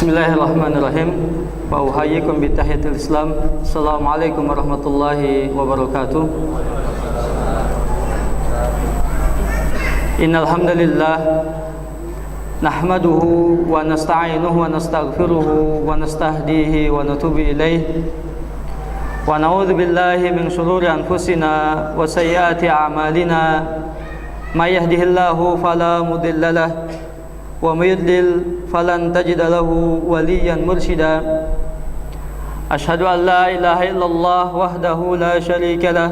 Bismillahirrahmanirrahim. Wa uhayyikum bi tahiyatil Islam. Assalamualaikum warahmatullahi wabarakatuh. Innal hamdalillah nahmaduhu wa nasta'inuhu wa nastaghfiruhu wa nastahdihi wa natubu ilaihi wa na'udzu billahi min shururi anfusina wa sayyiati a'malina may yahdihillahu fala mudilla lahu wa may yudlil falan tajida lahu waliyan mursyida. Asyhadu an la ilaha illallah wahdahu la syarika lah,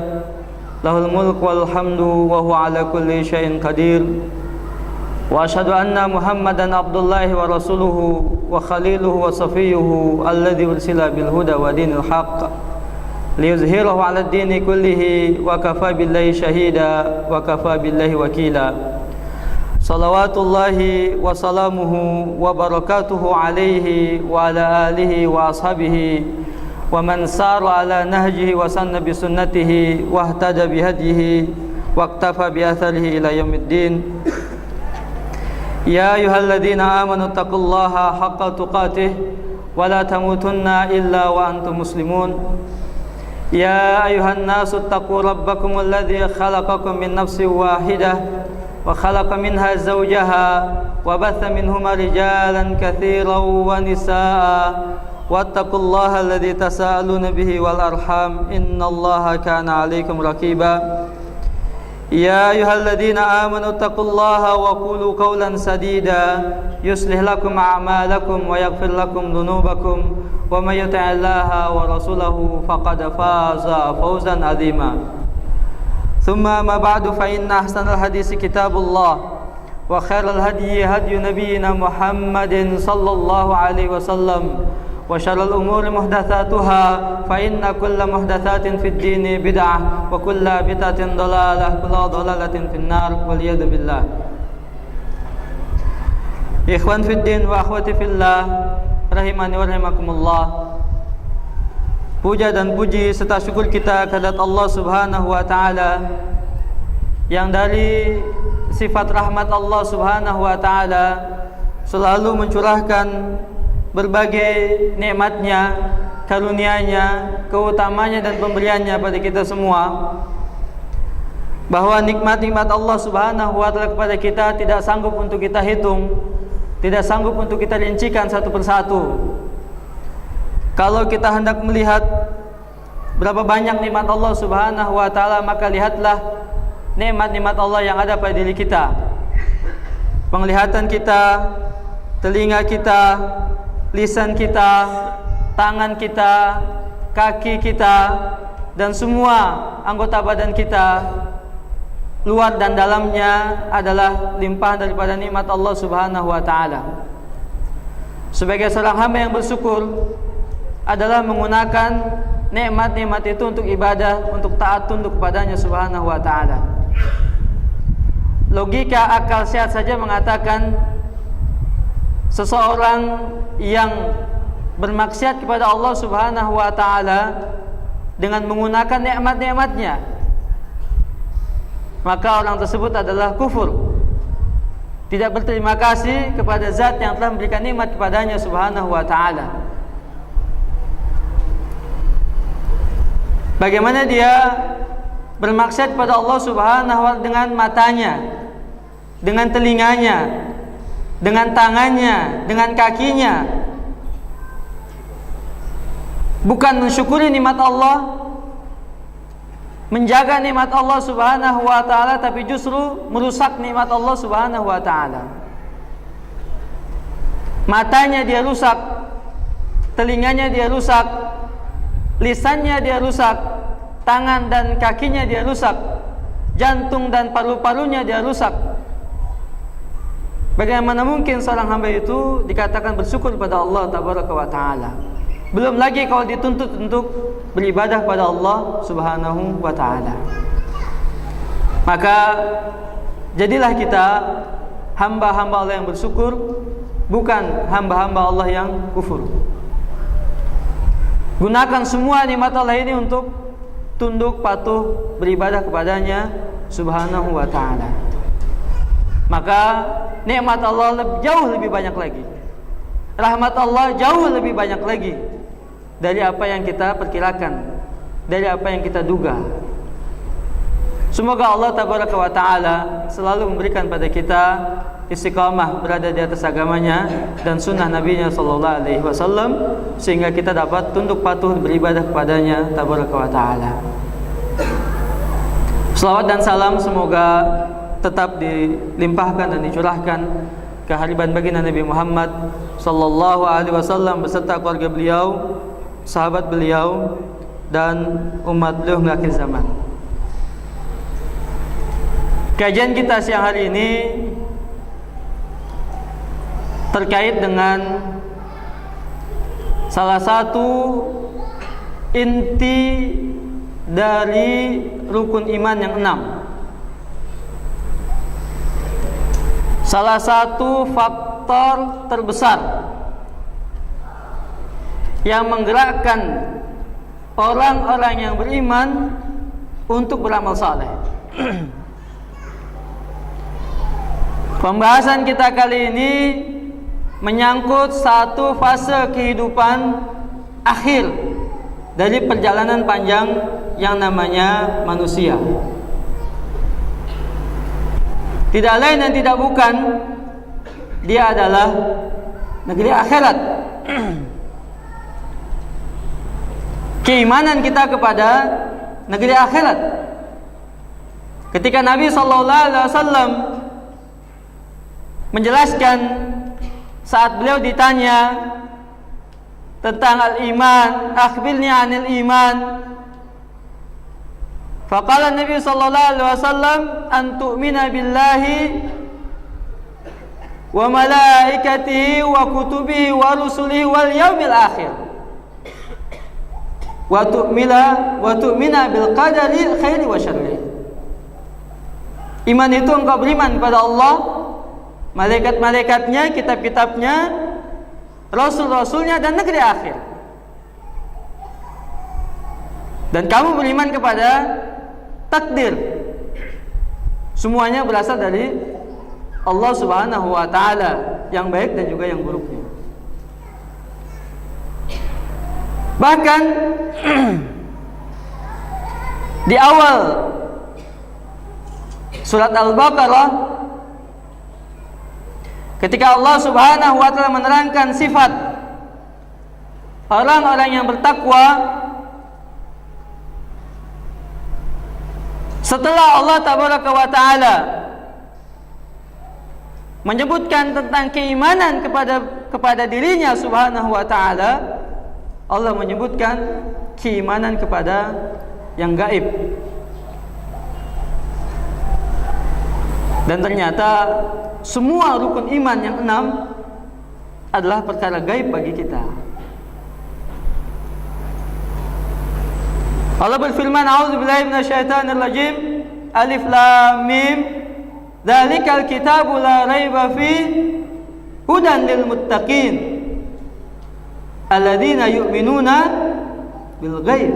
lahul mulku wal hamdu wa huwa ala kulli syai'in qadir. Wa asyhadu anna Muhammadan abdullahi wa rasuluhu wa khaliluhu wa safiyuhu alladzi ursila bil huda wa dinil haqq liyuzhirahu 'ala ad-dini kullihi wa kafa billahi shahida wa kafa billahi wakila. Salawatullahi wa salamuhu wa barakatuhu alaihi wa ala alihi wa ashabihi wa man sara ala nahjihi wa sanna bi sunnatihi wa ihtada bi hadihi wa iktafa bi atharihi ila yaumiddin. Ya ayyuhalladzina amanu taqullaha haqqa tuqatih wa la tamutunna illa wa antum muslimun. Ya ayyuhan nasu taqu rabbakumul ladzi khalaqakum min nafsin wahidah wa khalaqa minha zawjaha wa batha minhuma rijalan katsiran wa nisaa wattaqullaha alladzi tasaaluna bihi wal arham innallaha kana 'alaikum raqiba. Ya ayyuhalladzina amanu taqullaha wa qulu qawlan sadida yuslih lakum a'malakum wa yaghfir lakum dhunubakum wa may yuti'illaha wa rasulahu faqad faza fawzan 'azima. Thumma ma ba'du fa inna ahsanal hadisi kitabullah wa khairal hadyi hadyu nabiyyina Muhammadin sallallahu alaihi wasallam wa syarrul umuri muhdatsatuha fa inna kulla muhdatsatin fid dini bid'ah wa kulla bid'atin dhalalah wa dhalalatin finnar wal yad billah. Ikhwan fid din wa akhwati fillah rahimani wa rahimakumullah. Puja dan puji serta syukur kita kehadirat Allah Subhanahu wa taala yang dari sifat rahmat Allah Subhanahu wa taala selalu mencurahkan berbagai nikmatnya, karunia-Nya, keutamanya dan pemberiannya pada kita semua. Bahwa nikmat-nikmat Allah Subhanahu wa taala kepada kita tidak sanggup untuk kita hitung, tidak sanggup untuk kita rincikan satu persatu. Kalau kita hendak melihat berapa banyak nikmat Allah Subhanahu wa taala, maka lihatlah nikmat-nikmat Allah yang ada pada diri kita. Penglihatan kita, telinga kita, lisan kita, tangan kita, kaki kita, dan semua anggota badan kita, luar dan dalamnya adalah limpahan daripada nikmat Allah Subhanahu wa taala. Sebagai seorang hamba yang bersyukur adalah menggunakan nikmat-nikmat itu untuk ibadah, untuk taat tunduk kepadanya Subhanahu wa taala. Logika akal sehat saja mengatakan seseorang yang bermaksiat kepada Allah Subhanahu wa taala dengan menggunakan nikmat-nikmatnya, maka orang tersebut adalah kufur, tidak berterima kasih kepada zat yang telah memberikan nikmat kepadanya Subhanahu wa taala. Bagaimana dia bermaksiat kepada Allah Subhanahu wa taala dengan matanya, dengan telinganya, dengan tangannya, dengan kakinya, bukan mensyukuri nikmat Allah, menjaga nikmat Allah Subhanahu wa taala, tapi justru merusak nikmat Allah Subhanahu wa taala. Matanya dia rusak, telinganya dia rusak, lisannya dia rusak, tangan dan kakinya dia rusak, jantung dan paru-parunya dia rusak. Bagaimana mungkin seorang hamba itu dikatakan bersyukur pada Allah Tabaraka wa taala? Belum lagi kalau dituntut untuk beribadah pada Allah Subhanahu wa taala. Maka jadilah kita hamba-hamba Allah yang bersyukur, bukan hamba-hamba Allah yang kufur. Gunakan semua nikmat Allah ini untuk tunduk patuh beribadah kepadanya Subhanahu wa taala. Maka nikmat Allah jauh lebih banyak lagi. rahmat Allah jauh lebih banyak lagi dari apa yang kita perkirakan, dari apa yang kita duga. Semoga Allah Tabaraka wa Ta'ala selalu memberikan pada kita istiqamah berada di atas agamanya dan sunnah Nabi-Nya Sallallahu Alaihi Wasallam, sehingga kita dapat tunduk patuh beribadah kepadanya Tabaraka wa Ta'ala. Selawat dan salam semoga tetap dilimpahkan dan dicurahkan kehadiran baginda Nabi Muhammad Sallallahu Alaihi Wasallam beserta keluarga beliau, sahabat beliau, dan umat beliau hingga akhir zaman. Kajian kita siang hari ini terkait dengan salah satu inti dari rukun iman yang 6. Salah satu faktor terbesar yang menggerakkan orang-orang yang beriman untuk beramal saleh. Pembahasan kita kali ini menyangkut satu fase kehidupan akhir dari perjalanan panjang yang namanya manusia. Tidak lain dan tidak bukan, dia adalah negeri akhirat. Keimanan kita kepada negeri akhirat. Ketika Nabi SAW menjelaskan saat beliau ditanya tentang al-iman, akhbirni 'anil iman. Faqala Nabi sallallahu alaihi wasallam an tu'mina billahi wa malaikatihi wa kutubihi wa rusulihi wal yaumil akhir. Wa tu'mina bil qadari khairi wa syarri. Iman itu engkau beriman kepada Allah, malaikat-malaikatnya, kitab-kitabnya, rasul-rasulnya, dan negeri akhir. Dan kamu beriman kepada takdir. Semuanya berasal dari Allah Subhanahu wa Ta'ala, yang baik dan juga yang buruknya. Bahkan di awal surat Al-Baqarah, ketika Allah Subhanahu wa Ta'ala menerangkan sifat orang-orang yang bertakwa, setelah Allah Tabaraka wa Ta'ala menyebutkan tentang keimanan kepada dirinya Subhanahu wa Ta'ala, Allah menyebutkan keimanan kepada yang gaib. Dan ternyata semua rukun iman yang 6 adalah perkara gaib bagi kita. Allah berfirman, a'udzubillahi minasyaitonir rajim, alif lam mim, dzalikal kitabu la raiba fi, hudan lil muttaqin, alladzina yu'minuna bil ghaib.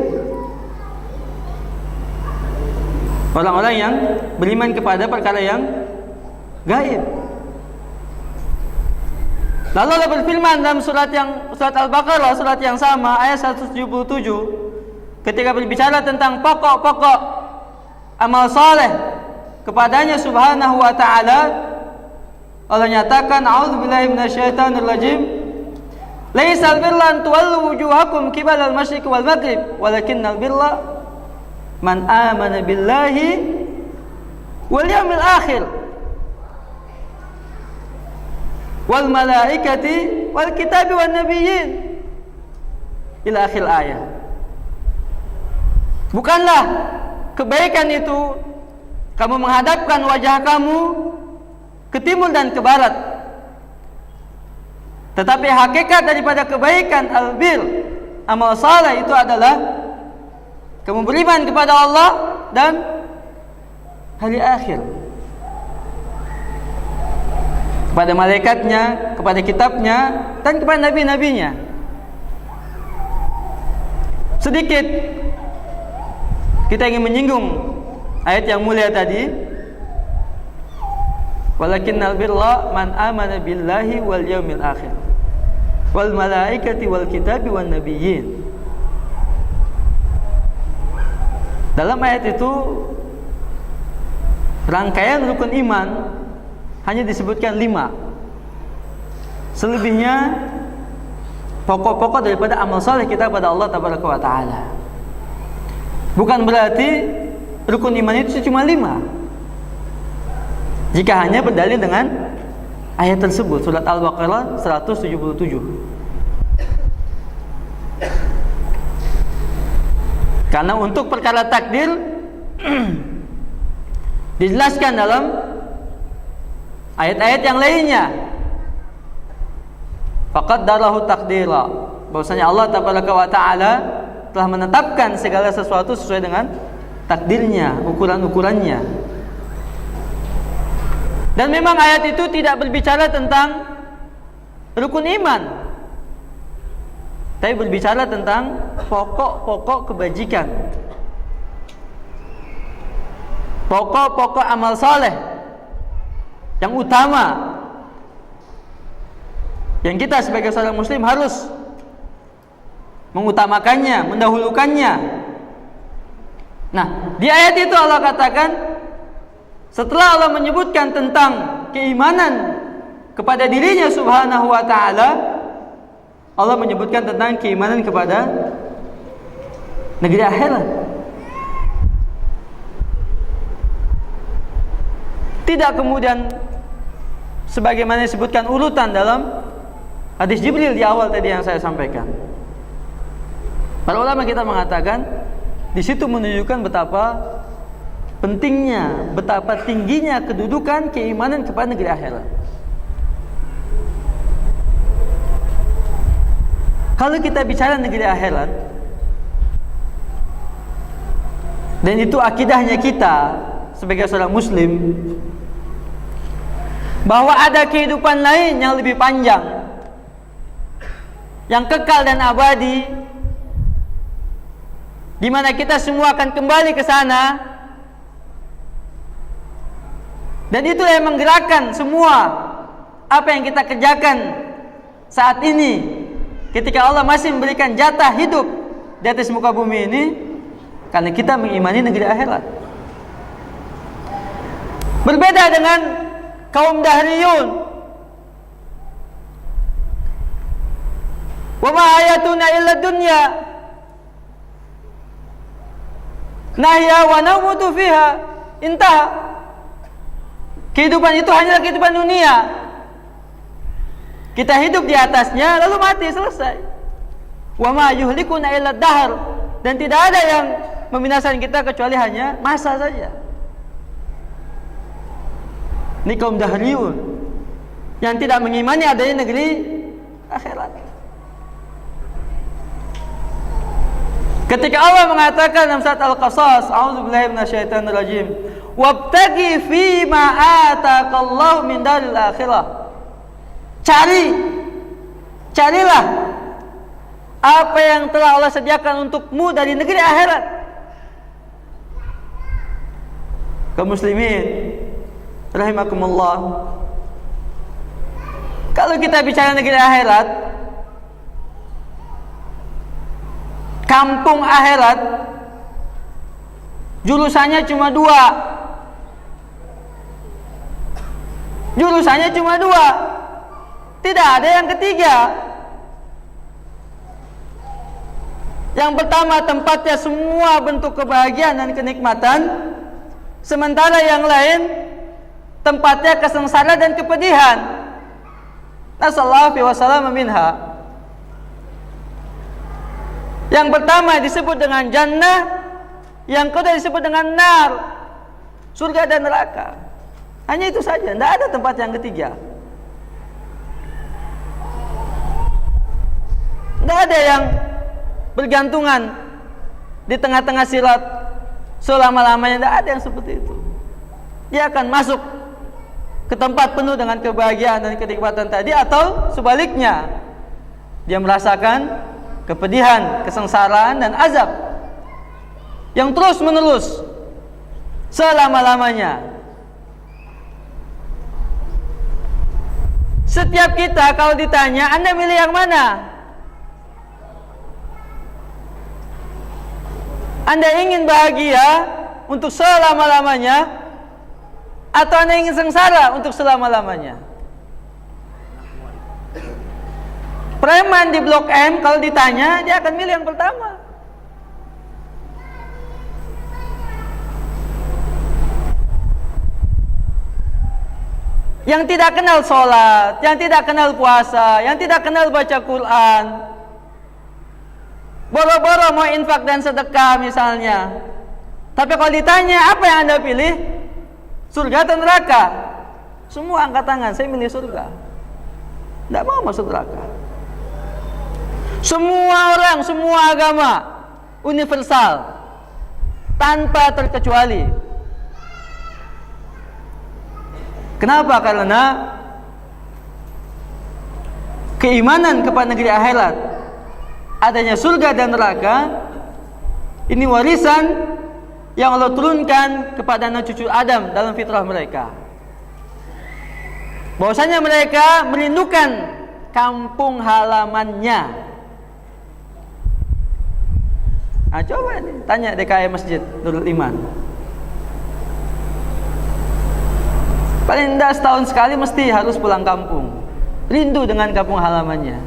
Orang-orang yang beriman kepada perkara yang gaib. Lalu Allah berfirman dalam surat Al-Baqarah, surat yang sama, ayat 177, ketika berbicara tentang pokok-pokok amal saleh kepadanya Subhanahu wa Ta'ala, Allah nyatakan, a'udzubillahi minasyaitonir rajim, laisal birra an tuwallu wujuhakum qibalal masyriq wal maghrib, walakinnal birra man amana billahi wal yawmil akhir wal malaikati wal kitabi wan nabiyyin ila akhir ayat. Bukanlah kebaikan itu kamu menghadapkan wajah kamu ke timur dan ke barat, tetapi hakikat daripada kebaikan albir, amal saleh, itu adalah kamu beriman kepada Allah dan hari akhir, kepada malaikatnya, kepada kitabnya, dan kepada nabi-nabinya. Sedikit kita ingin menyinggung ayat yang mulia tadi, walakinnal birra man amana billahi wal yaumil akhir. wal malaikati wal kitabi wan nabiyyin. Dalam ayat itu rangkaian rukun iman hanya disebutkan 5. Selebihnya pokok-pokok daripada amal saleh kita pada Allah Tabaraka wa Ta'ala. Bukan berarti rukun iman itu cuma 5 jika hanya berdalil dengan ayat tersebut, surat Al-Baqarah 177. Karena untuk perkara takdir dijelaskan dalam ayat-ayat yang lainnya. Faqaddarahu taqdira, bahwasanya Allah Tabaraka wa Ta'ala telah menetapkan segala sesuatu sesuai dengan takdirnya, ukuran-ukurannya. Dan memang ayat itu tidak berbicara tentang rukun iman, tapi berbicara tentang pokok-pokok kebajikan, pokok-pokok amal saleh yang utama, yang kita sebagai seorang muslim harus mengutamakannya, mendahulukannya. Nah, di ayat itu Allah katakan, setelah Allah menyebutkan tentang keimanan kepada dirinya subhanahu wa ta'ala, Allah menyebutkan tentang keimanan kepada negeri akhirat. Tidak kemudian sebagaimana disebutkan urutan dalam hadis Jibril di awal tadi yang saya sampaikan. Para ulama kita mengatakan di situ menunjukkan betapa pentingnya, betapa tingginya kedudukan keimanan kepada negeri akhirat. Kalau kita bicara negeri akhirat, dan itu akidahnya kita sebagai seorang muslim, bahwa ada kehidupan lain yang lebih panjang, yang kekal dan abadi, di mana kita semua akan kembali ke sana, dan itu yang menggerakkan semua apa yang kita kerjakan saat ini. Ketika Allah masih memberikan jatah hidup di atas muka bumi ini, karena kita mengimani negeri akhirat. Berbeda dengan kaum dahriyun. Wa ma ayatuna illa dunya nahya wa namutu fiha intah. Kehidupan itu hanyalah kehidupan dunia. Kita hidup di atasnya lalu mati, selesai. Wa ma yuhlikuna illa dahr, dan tidak ada yang membinasakan kita kecuali hanya masa saja. Ini kaum dahriyun yang tidak mengimani adanya negeri akhirat. Ketika Allah mengatakan dalam surat Al-Qasas, a'udzubillahi minasyaitonir rajim, wabtaghi fi ma ataqallahu min daril akhirah. Carilah apa yang telah Allah sediakan untukmu dari negeri akhirat. Kaum muslimin rahimakumullah, kalau kita bicara negeri akhirat, kampung akhirat, jurusannya cuma 2. Jurusannya cuma 2. Tidak ada yang ketiga. Yang pertama, tempatnya semua bentuk kebahagiaan dan kenikmatan, sementara yang lain tempatnya kesengsaraan dan kepedihan. Nasallahu fi wasallam minha. Yang pertama disebut dengan jannah, yang kedua disebut dengan nar, surga dan neraka. Hanya itu saja, tidak ada tempat yang ketiga. Tidak ada yang bergantungan di tengah-tengah sirat selama-lamanya. Tidak ada yang seperti itu. Dia akan masuk ke tempat penuh dengan kebahagiaan dan kenikmatan tadi, atau sebaliknya, dia merasakan kepedihan, kesengsaraan dan azab yang terus menerus selama-lamanya. Setiap kita kalau ditanya, Anda milih yang mana? Anda ingin bahagia untuk selama-lamanya, atau Anda ingin sengsara untuk selama-lamanya? Preman di Blok M kalau ditanya, dia akan milih yang pertama. Yang tidak kenal sholat, yang tidak kenal puasa, yang tidak kenal baca Quran, boro-boro mau infak dan sedekah misalnya. Tapi kalau ditanya, apa yang Anda pilih? Surga atau neraka? Semua angkat tangan, saya milih surga. Tidak mau masuk neraka. Semua orang, semua agama universal, tanpa terkecuali. Kenapa? Karena keimanan kepada negeri akhirat, adanya surga dan neraka, ini warisan yang Allah turunkan kepada anak cucu Adam dalam fitrah mereka. Bahwasanya mereka merindukan kampung halamannya. Nah, coba nih, tanya DKI Masjid Nurul Iman. Paling tidak setahun sekali mesti harus pulang kampung. Rindu dengan kampung halamannya.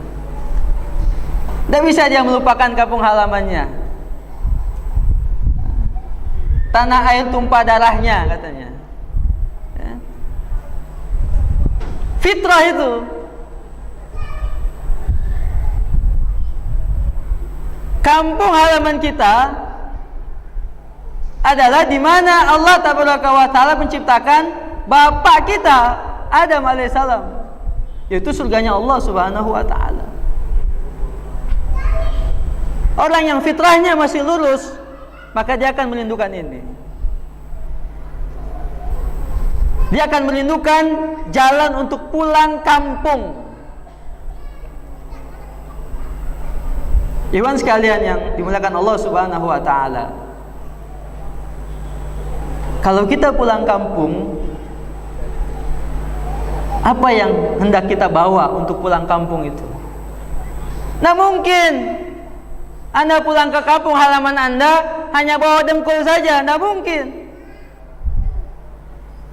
Tidak bisa dia melupakan kampung halamannya. Tanah air tumpah darahnya katanya. Ya. Fitrah itu. Kampung halaman kita adalah di mana Allah Taala menciptakan bapak kita Adam alaihissalam, yaitu surganya Allah Subhanahu wa taala. Orang yang fitrahnya masih lurus, maka dia akan merindukan ini. Dia akan merindukan jalan untuk pulang kampung. Ikhwan sekalian yang dimuliakan Allah Subhanahu wa taala, kalau kita pulang kampung, apa yang hendak kita bawa untuk pulang kampung itu? Nah, mungkin Anda pulang ke kampung halaman Anda hanya bawa dengkul saja. Nah, mungkin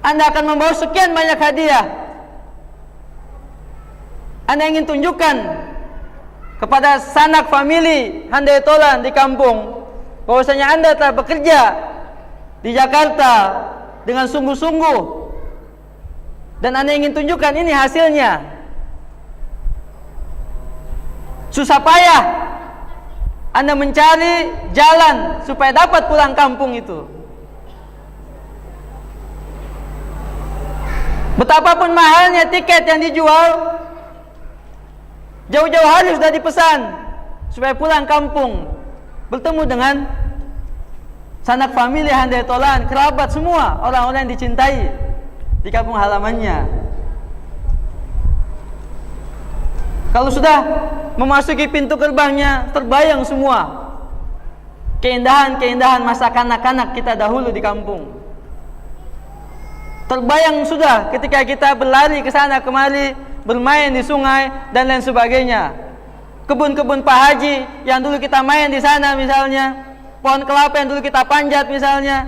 Anda akan membawa sekian banyak hadiah. Anda ingin tunjukkan kepada sanak famili handai tolan di kampung bahwasanya Anda telah bekerja di Jakarta dengan sungguh-sungguh, dan Anda ingin tunjukkan ini hasilnya. Susah payah Anda mencari jalan supaya dapat pulang kampung itu. Betapapun mahalnya tiket yang dijual, jauh-jauh hari sudah dipesan supaya pulang kampung, bertemu dengan sanak famili handai tolan, kerabat semua, orang-orang yang dicintai di kampung halamannya. Kalau sudah memasuki pintu gerbangnya, terbayang semua keindahan-keindahan masa kanak-kanak kita dahulu di kampung. Terbayang sudah ketika kita berlari ke sana kemari, bermain di sungai dan lain sebagainya. Kebun-kebun Pak Haji yang dulu kita main di sana misalnya, pohon kelapa yang dulu kita panjat misalnya,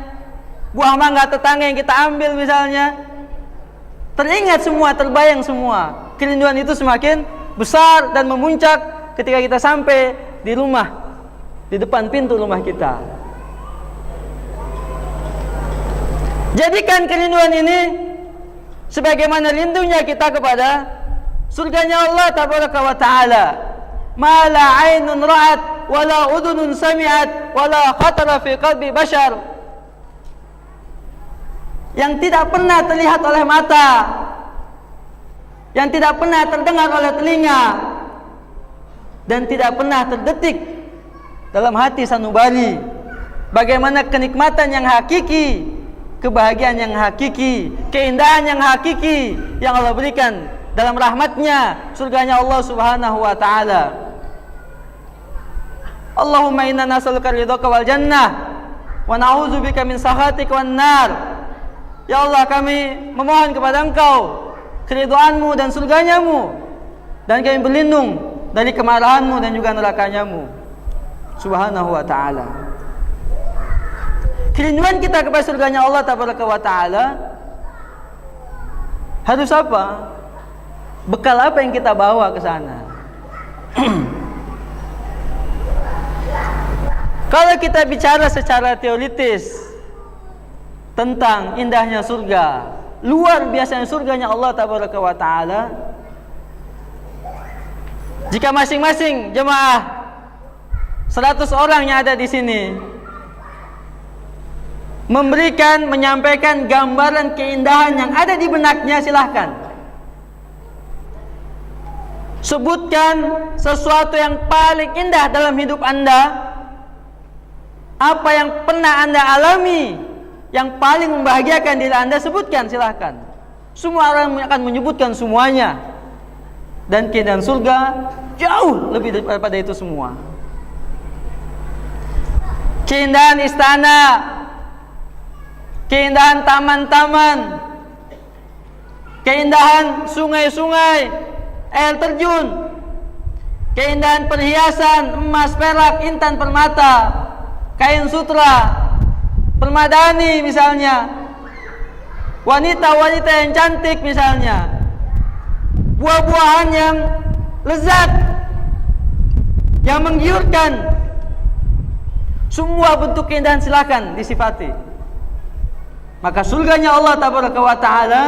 buah mangga tetangga yang kita ambil misalnya. Teringat semua, terbayang semua. Kerinduan itu semakin besar dan memuncak ketika kita sampai di rumah, di depan pintu rumah kita. Jadikan kerinduan ini sebagaimana rindunya kita kepada surganya Allah Tabaraka wa Ta'ala. Ma la aynun ra'at wa la udhunun sami'at wa la khatara fi qalbi bashar. Yang tidak pernah terlihat oleh mata, yang tidak pernah terdengar oleh telinga, dan tidak pernah terdetik dalam hati sanubari. Bagaimana kenikmatan yang hakiki, kebahagiaan yang hakiki, keindahan yang hakiki yang Allah berikan dalam rahmatnya, surganya Allah Subhanahu wa Ta'ala. Allahumma inna nas'aluka ridhaka wal jannah wa na'udzubika min sakhatika wan nar. Ya Allah, kami memohon kepada Engkau keridhaanmu dan surganyamu, dan kami berlindung dari kemarahanmu dan juga nerakanyamu subhanahu wa ta'ala. Kerinduan kita kepada surganya Allah tabaraka wa ta'ala harus apa? Bekal apa yang kita bawa ke sana? Kalau kita bicara secara teoritis tentang indahnya surga, luar biasanya surganya Allah tabaraka wa ta'ala, jika masing-masing jemaah 100 orang yang ada di sini menyampaikan gambaran keindahan yang ada di benaknya, silahkan sebutkan sesuatu yang paling indah dalam hidup Anda. Apa yang pernah Anda alami yang paling membahagiakan diri Anda, sebutkan, silahkan. Semua orang akan menyebutkan semuanya. Dan keindahan surga jauh lebih daripada itu semua. Keindahan istana, keindahan taman-taman, keindahan sungai-sungai, air terjun, keindahan perhiasan, emas, perak, intan, permata, kain sutra, permadani misalnya, wanita-wanita yang cantik misalnya, buah-buahan yang lezat, yang menggiurkan, semua bentuk keindahan silakan disifati. Maka surganya Allah tabaraka wa ta'ala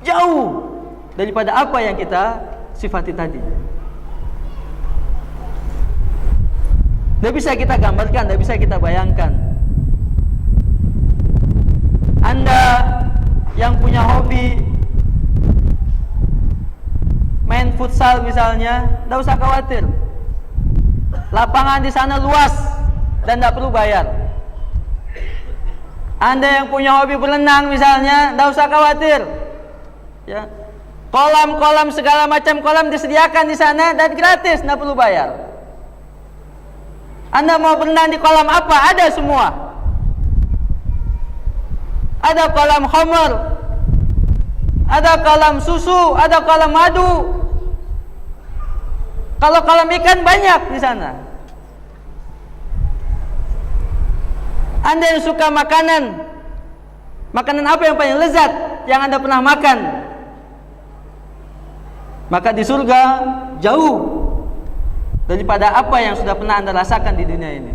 jauh daripada apa yang kita sifati tadi. Tidak bisa kita gambarkan, tidak bisa kita bayangkan. Anda yang punya hobi main futsal misalnya, tidak usah khawatir. Lapangan di sana luas dan tidak perlu bayar. Anda yang punya hobi berenang misalnya, tidak usah khawatir. Ya, kolam-kolam segala macam kolam disediakan di sana dan gratis, tidak perlu bayar. Anda mau berenang di kolam apa? Ada semua. Ada kolam khamar, ada kolam susu, ada kolam madu. Kalau kolam ikan banyak di sana. Anda yang suka makanan apa yang paling lezat yang Anda pernah makan? Maka di surga jauh daripada apa yang sudah pernah Anda rasakan di dunia ini.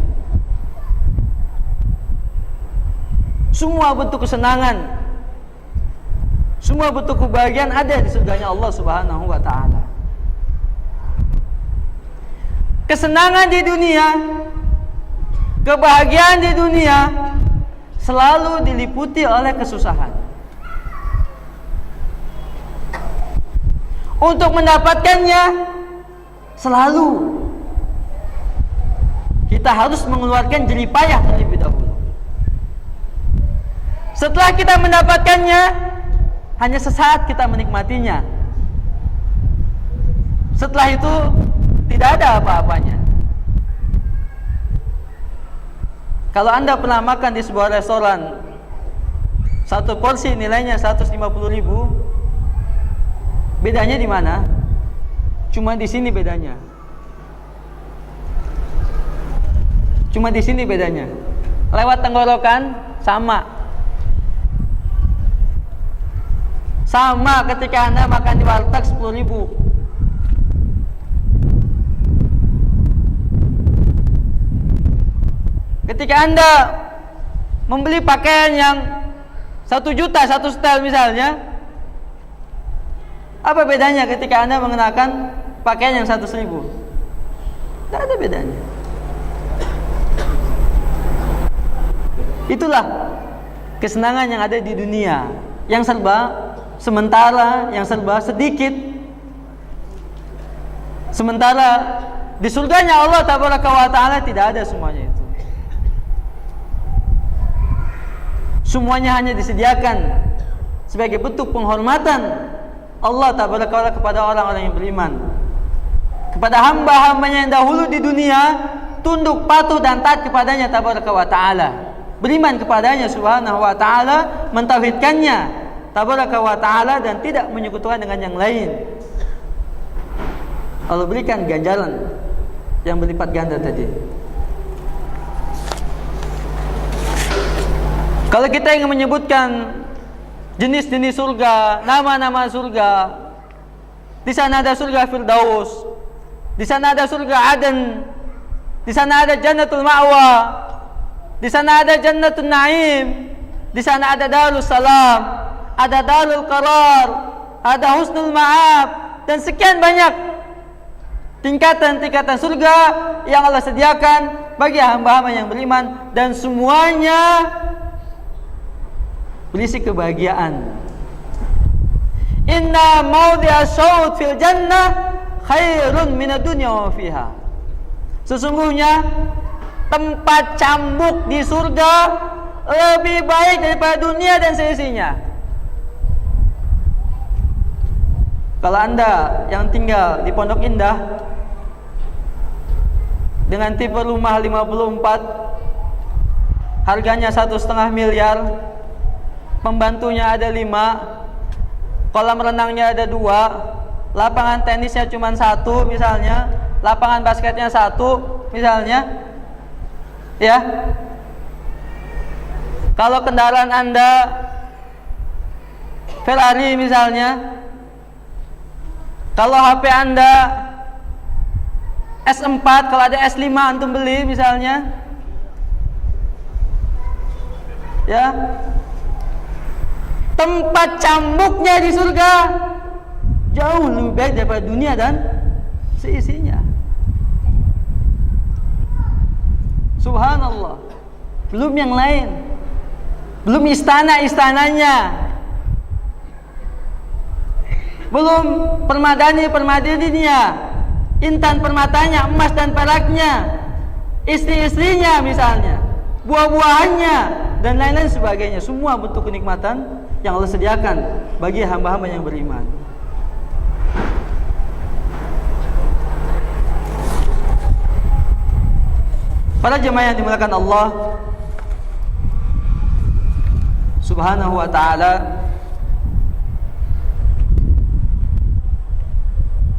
Semua bentuk kesenangan, semua bentuk kebahagiaan ada di surganya Allah subhanahu wa ta'ala. Kesenangan di dunia, kebahagiaan di dunia selalu diliputi oleh kesusahan. Untuk mendapatkannya selalu kita harus mengeluarkan jerih payah terlebih dahulu. Setelah kita mendapatkannya, hanya sesaat kita menikmatinya. Setelah itu tidak ada apa-apanya. Kalau Anda pernah makan di sebuah restoran, satu porsi nilainya 150.000, bedanya di mana? Cuma di sini bedanya. Cuma di sini bedanya. Lewat tenggorokan sama. Sama ketika Anda makan di warteg 10.000. Ketika Anda membeli pakaian yang 1 juta satu setel misalnya, apa bedanya ketika Anda mengenakan pakaian yang 100.000? Tidak ada bedanya. Itulah kesenangan yang ada di dunia, yang serba sementara, yang serba sedikit. Sementara di surganya Allah tabaraka wa ta'ala tidak ada semuanya itu. Semuanya hanya disediakan sebagai bentuk penghormatan Allah tabaraka wa ta'ala kepada orang-orang yang beriman, kepada hamba-hambanya yang dahulu di dunia tunduk, patuh dan taat kepadanya tabaraka wa ta'ala, beriman kepadanya subhanahu wa ta'ala, mentauhidkannya tabaraka wa ta'ala dan tidak menyekutukan dengan yang lain. Allah berikan ganjaran yang berlipat ganda tadi. Kalau kita ingin menyebutkan jenis-jenis surga, nama-nama surga, di sana ada surga Firdaus, di sana ada surga Aden, di sana ada Jannatul Ma'wa, di sana ada Jannatul Naim, di sana ada Darus Salam, ada Darul Qarar, ada Husnul Ma'ab, dan sekian banyak tingkatan-tingkatan surga yang Allah sediakan bagi hamba-hamba yang beriman, dan semuanya berisi kebahagiaan. Inna mawdi'a syaut fil jannah khairun minad dunya wa fiha. Sesungguhnya tempat cambuk di surga lebih baik daripada dunia dan seisinya. Kalau Anda yang tinggal di Pondok Indah dengan tipe rumah 54, harganya 1,5 miliar, pembantunya ada 5, kolam renangnya ada 2, lapangan tenisnya cuma 1 misalnya, lapangan basketnya 1 misalnya, ya. Kalau kendaraan Anda Ferrari misalnya, kalau HP Anda S4, kalau ada S5 antum beli misalnya, ya, tempat cambuknya di surga jauh lebih baik daripada dunia dan seisinya. Subhanallah. Belum yang lain, belum istana-istananya, belum permadani-permadaninya, intan permatanya, emas dan peraknya, istri-istrinya misalnya, buah-buahannya, dan lain-lain sebagainya. Semua bentuk kenikmatan yang Allah sediakan bagi hamba-hamba yang beriman. Para jemaah yang dimuliakan Allah Subhanahu wa ta'ala,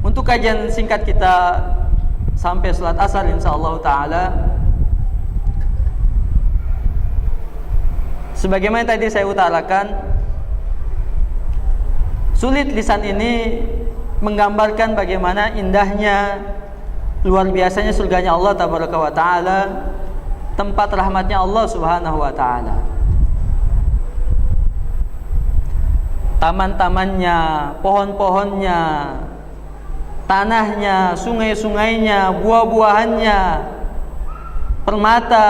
untuk kajian singkat kita sampai salat asar insyaallah ta'ala, sebagaimana tadi saya utarakan, sulit lisan ini menggambarkan bagaimana indahnya, luar biasanya surganya Allah tabaraka wa ta'ala, tempat rahmatnya Allah subhanahu wa ta'ala. Taman-tamannya, pohon-pohonnya, tanahnya, sungai-sungainya, buah-buahannya, permata,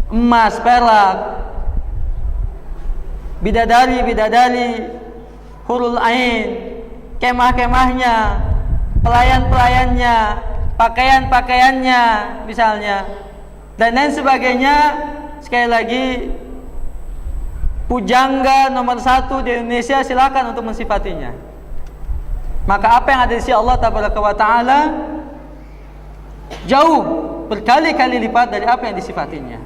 emas, perak, bidadari-bidadari, hurul ain, kemah-kemahnya, pelayan-pelayannya, pakaian-pakaiannya misalnya, dan lain sebagainya. Sekali lagi, pujangga nomor 1 di Indonesia silakan untuk mensifatinya. Maka apa yang ada di sisi Allah tabaraka wa ta'ala jauh berkali-kali lipat dari apa yang disifatinya.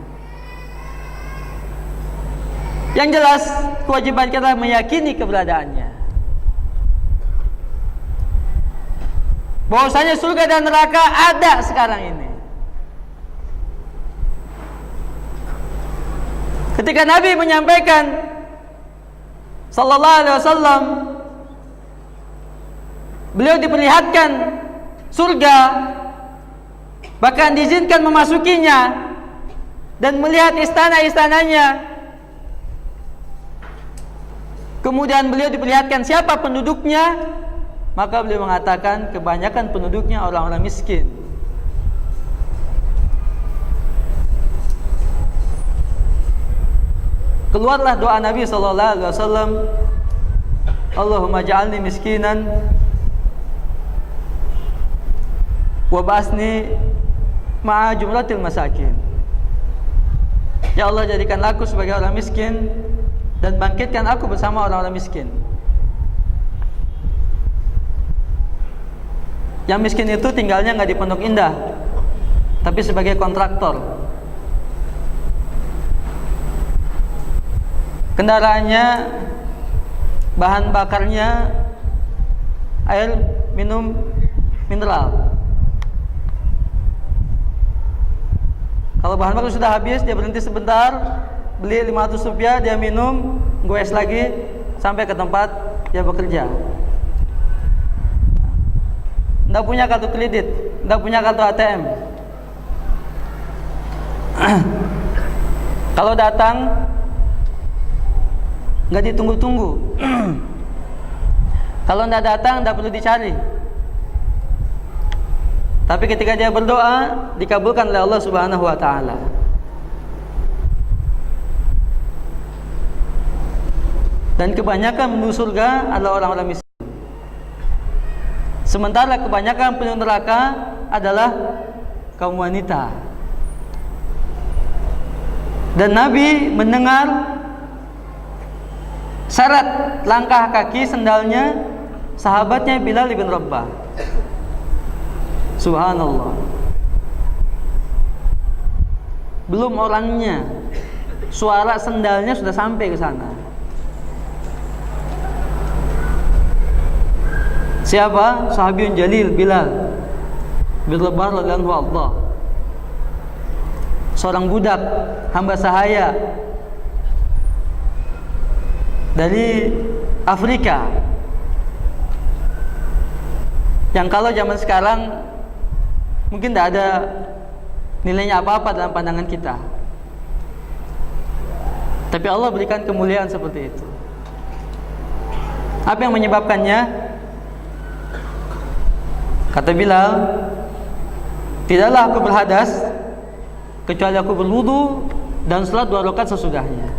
Yang jelas kewajiban kita meyakini keberadaannya, bahwasanya surga dan neraka ada sekarang ini. Ketika Nabi menyampaikan sallallahu alaihi wasallam, beliau diperlihatkan surga, bahkan diizinkan memasukinya dan melihat istana-istananya. Kemudian beliau diperlihatkan siapa penduduknya, maka beliau mengatakan kebanyakan penduduknya orang-orang miskin. Keluarlah doa Nabi sallallahu alaihi wasallam, Allahumma ja'alni miskinan wa ba'asni ma'a jumlatil masakin. Ya Allah, jadikanlah aku sebagai orang miskin dan bangkitkan aku bersama orang-orang miskin. Yang miskin itu tinggalnya nggak di Pondok Indah, tapi sebagai kontraktor. Kendaraannya bahan bakarnya air minum mineral. Kalau bahan bakar sudah habis, dia berhenti sebentar, beli 500 rupiah, dia minum, goes lagi sampai ke tempat dia bekerja. Nggak punya kartu kredit, nggak punya kartu ATM. Kalau datang nggak ditunggu-tunggu. Kalau nggak datang, nggak perlu dicari. Tapi ketika dia berdoa, dikabulkan oleh Allah Subhanahu wa ta'ala. Dan kebanyakan menuju surga adalah orang-orang miskin. Sementara kebanyakan penduduk neraka adalah kaum wanita. Dan Nabi mendengar syarat langkah kaki sendalnya sahabatnya Bilal bin Rabah. Subhanallah. Belum orangnya, suara sendalnya sudah sampai ke sana. Siapa? Sahabiyun Jalil Bilal bin Rabah radhiyallahu anhu. Seorang budak hamba sahaya dari Afrika, yang kalau zaman sekarang mungkin tidak ada nilainya apa-apa dalam pandangan kita. Tapi Allah berikan kemuliaan seperti itu. Apa yang menyebabkannya? Kata Bilal, tidaklah aku berhadas kecuali aku berwudu dan salat 2 rakaat sesudahnya.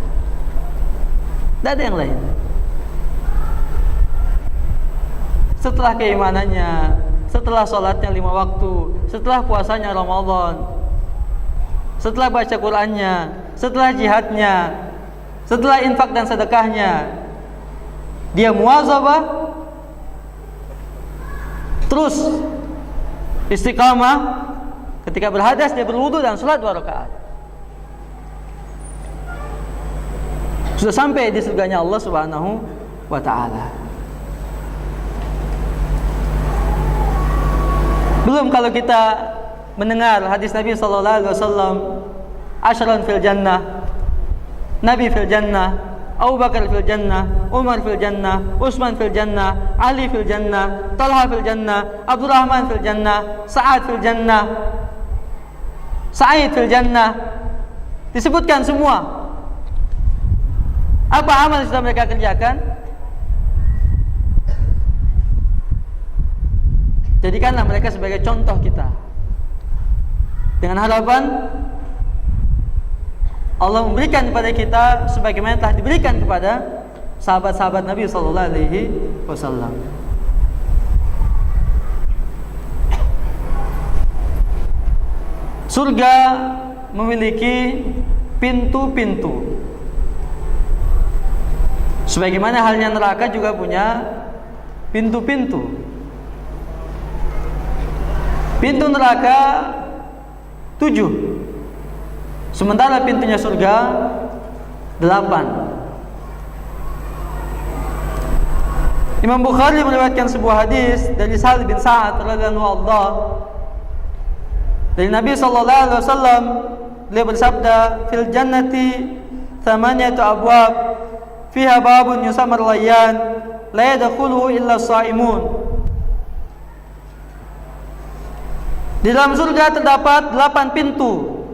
Tidak ada yang lain. Setelah keimanannya, setelah sholatnya 5 waktu, setelah puasanya Ramadan, setelah baca Qur'annya, setelah jihadnya, setelah infak dan sedekahnya, dia muwazabah, terus istiqamah. Ketika berhadas dia berwudu dan sholat 2 rakaat. Sudah sampai di surganya Allah Subhanahu wa ta'ala. Belum kalau kita mendengar hadis Nabi sallallahu alaihi wasallam, asyran fil jannah, Nabi fil jannah, Abu Bakar fil jannah, Umar fil jannah, Utsman fil jannah, Ali fil jannah, Talha fil jannah, Abdurrahman fil jannah, Sa'ad fil jannah, Sa'id fil jannah. Disebutkan semua. Apa amal yang sudah mereka kerjakan? Jadikanlah mereka sebagai contoh kita, dengan harapan Allah memberikan kepada kita sebagaimana telah diberikan kepada sahabat-sahabat Nabi sallallahu alaihi wasallam. Surga memiliki pintu-pintu, sebagaimana halnya neraka juga punya pintu-pintu. Pintu neraka 7, sementara pintunya surga 8. Imam Bukhari meriwayatkan sebuah hadis dari Sa'ad bin Sa'ad radhiyallahu anhu dari Nabi sallallahu alaihi wasallam. Beliau bersabda, "Fil jannati 8 abwab, fiha babun yusamma al-layyan, la yadkhuluhu illa as-shaimun." Di dalam surga terdapat 8 pintu.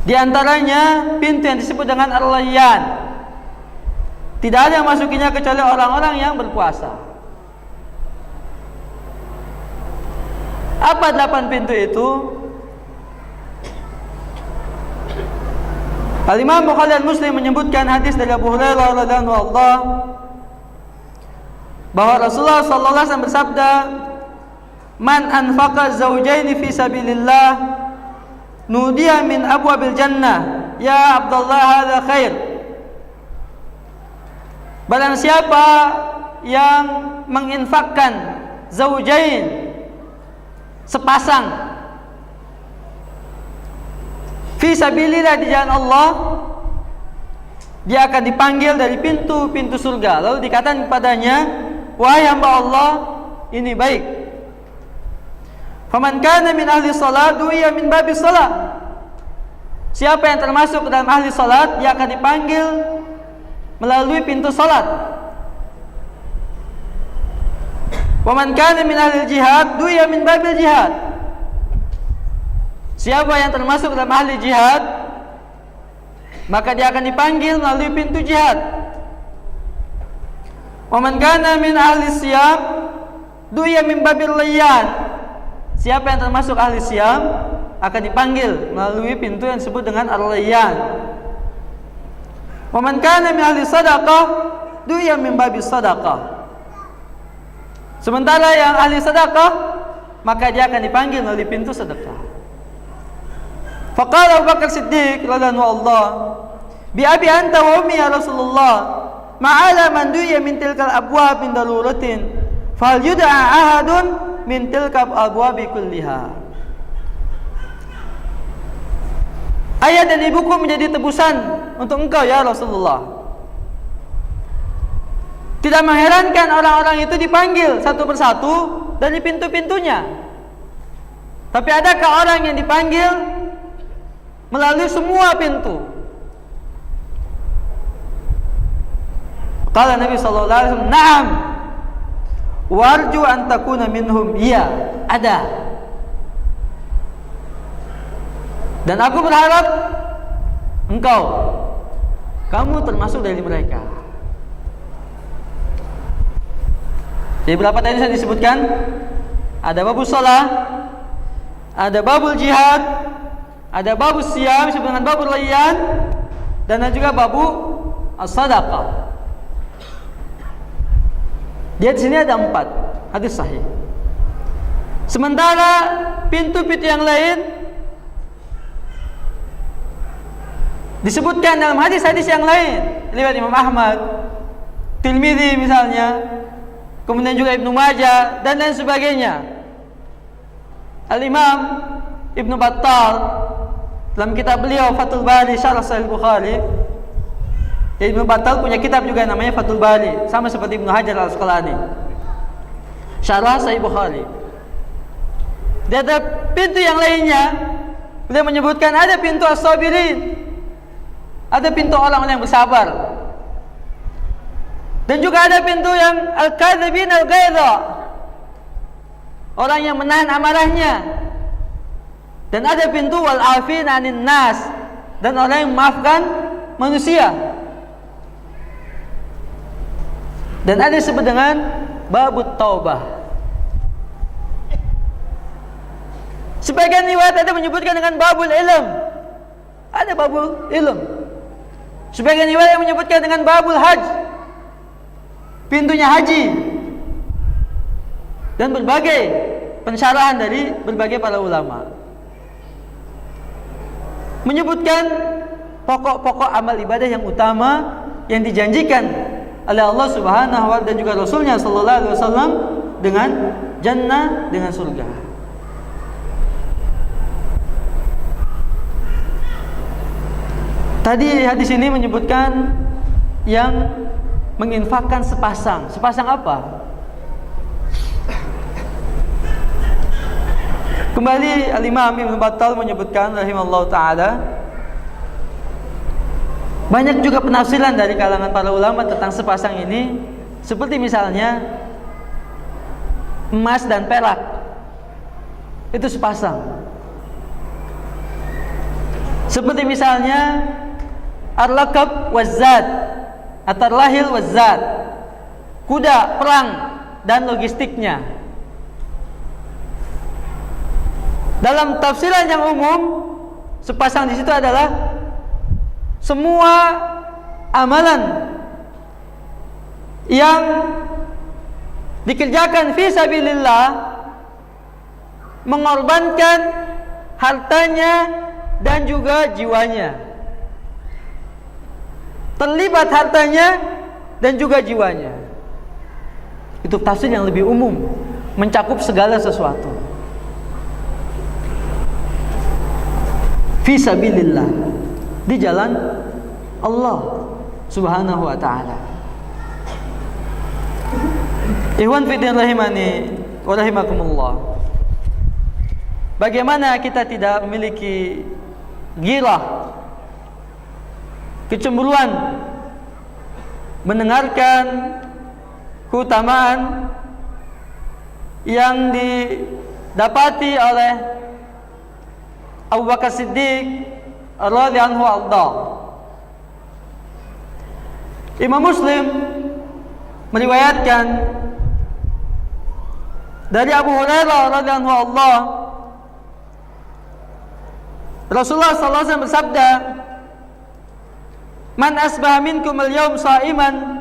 Di antaranya pintu yang disebut dengan Ar-Layyan. Tidak ada yang masukinya kecuali orang-orang yang berpuasa. Apa 8 pintu itu? Al-Imam Bukhari dan Muslim menyebutkan hadis dari Abu Hurairah radhiyallahu anhu bahwa Rasulullah sallallahu alaihi wasallam bersabda, "Man anfaqa zawjaini fi sabilillah nudiya min abwabil jannah, ya Abdullah hadza khair." Barang siapa yang menginfakkan zaujain, sepasang, fi sabilillah, di jalan Allah, dia akan dipanggil dari pintu-pintu surga. Lalu dikatakan kepadanya, wahai hamba Allah, ini baik. Faman kana min ahli salat du'iya min babi salat. Siapa yang termasuk dalam ahli salat, dia akan dipanggil melalui pintu salat. Waman kana min ahli jihad du'iya min babil jihad. Siapa yang termasuk dalam ahli jihad, maka dia akan dipanggil melalui pintu jihad. Waman kana min ahli siyam du'iya min babil layyan. Siapa yang termasuk ahli siyam akan dipanggil melalui pintu yang disebut dengan ar-layyan. Waman kana min ahli sadaqah du'iya min babil sadaqah. Sementara yang ahli sedekah, maka dia akan dipanggil melalui pintu sedekah. Faqala Abu Bakar Siddiq radhiyallahu Allah, bi abi anta wa ummi ya Rasulullah, ma'ala man du'iya min tilkal abwab min daruratin, fal yud'a ahadun min tilkal abwabi kulliha. Ayah dan ibuku menjadi tebusan untuk engkau ya Rasulullah. Tidak mengherankan orang-orang itu dipanggil satu persatu dari pintu-pintunya. Tapi adakah orang yang dipanggil melalui semua pintu? Kata Nabi sallallahu alaihi wasallam, "Na'am. Warju an takuna minhum." Iya, ada. Dan aku berharap kamu termasuk dari mereka. Jadi berapa tadi saya disebutkan? Ada babul shalah, ada babul jihad, ada babul siyam disebut dengan babul layyan, dan ada juga babul as-sadaqah. Dia di sini ada 4 hadis sahih. Sementara pintu-pintu yang lain disebutkan dalam hadis-hadis yang lain, riwayat Imam Ahmad, Tirmidzi misalnya, kemudian juga Ibnu Majah dan lain sebagainya. Al-Imam Ibnu Battal dalam kitab beliau Fathul Bari Syarah Sahih Bukhari, Ibnu Battal punya kitab juga namanya Fathul Bari, sama seperti Ibnu Hajar Al-Asqalani, Syarah Sahih Bukhari. Di ada pintu yang lainnya, beliau menyebutkan ada pintu as-sabirin, ada pintu orang-orang yang bersabar. Dan juga ada pintu yang al-kadzibin al-ghaidha, orang yang menahan amarahnya. Dan ada pintu wal-afin 'anin nas, dan orang yang memaafkan manusia. Dan ada disebut dengan babut taubah. Sebagian riwayat ada menyebutkan dengan babul ilm. Ada babul ilm. Sebagian riwayat menyebutkan dengan babul hajj, pintunya haji. Dan berbagai pensyarahan dari berbagai para ulama menyebutkan pokok-pokok amal ibadah yang utama yang dijanjikan oleh Allah Subhanahu wa taala dan juga Rasulnya sallallahu alaihi wasallam dengan jannah, dengan surga. Tadi hadis ini menyebutkan yang menginfakkan sepasang. Sepasang apa? Kembali Al-Imam Ibnu Battal menyebutkan rahimallahu taala, banyak juga penafsiran dari kalangan para ulama tentang sepasang ini, seperti misalnya emas dan perak itu sepasang. Seperti misalnya ar-rakab waz-zad, at-tarlahil waz-zad, kuda perang dan logistiknya. Dalam tafsiran yang umum, sepasang di situ adalah semua amalan yang dikerjakan fi sabilillah, mengorbankan hartanya dan juga jiwanya, terlibat hartanya dan juga jiwanya. Itu tafsir yang lebih umum, mencakup segala sesuatu. Fi sabilillah, di jalan Allah. Subhanahu wa ta'ala. Ikhwan fillah rahimani wa rahimakumullah. Bagaimana kita tidak memiliki ghirah, kecemburuan mendengarkan keutamaan yang didapati oleh Abu Bakar Siddiq radhiyallahu anhu. Imam Muslim meriwayatkan dari Abu Hurairah radhiyallahu anhu, Rasulullah sallallahu alaihi wasallam bersabda, "Man asbaha minkum al-yawm sha'iman."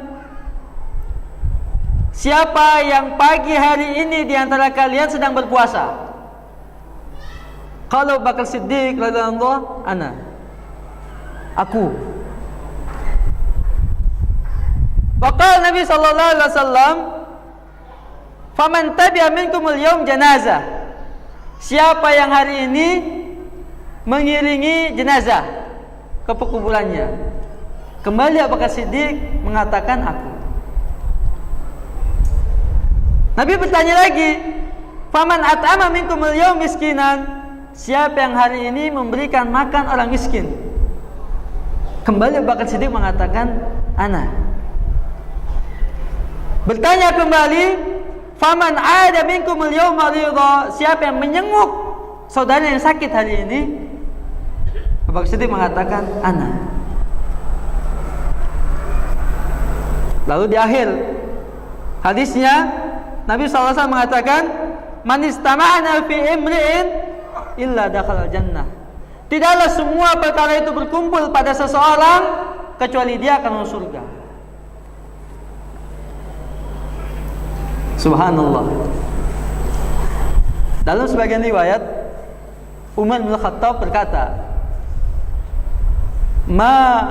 Siapa yang pagi hari ini di antara kalian sedang berpuasa? Kalau Bakar Siddiq radhiyallahu anhu, ana. Aku. Waqala Nabi sallallahu alaihi wasallam, "Faman tabi'a minkum al-yawm janazah." Siapa yang hari ini mengiringi jenazah ke pekuburannya? Kembali Abu Bakar Siddiq mengatakan, aku. Nabi bertanya lagi, "Faman at'ama minkum al-yawm miskinan." Siapa yang hari ini memberikan makan orang miskin? Kembali Abu Bakar Siddiq mengatakan, ana. Bertanya kembali, "Faman 'ada minkum al-yawm maridha." Siapa yang menyenguk saudara yang sakit hari ini? Abu Bakar Siddiq mengatakan, ana. Lalu di akhir hadisnya Nabi SAW mengatakan, "Man istama'ana fi imri'in illa dakhala jannah." Tidaklah semua perkara itu berkumpul pada seseorang kecuali dia akan masuk surga. Subhanallah. Dalam sebagian riwayat, Umar bin Khattab berkata, "Ma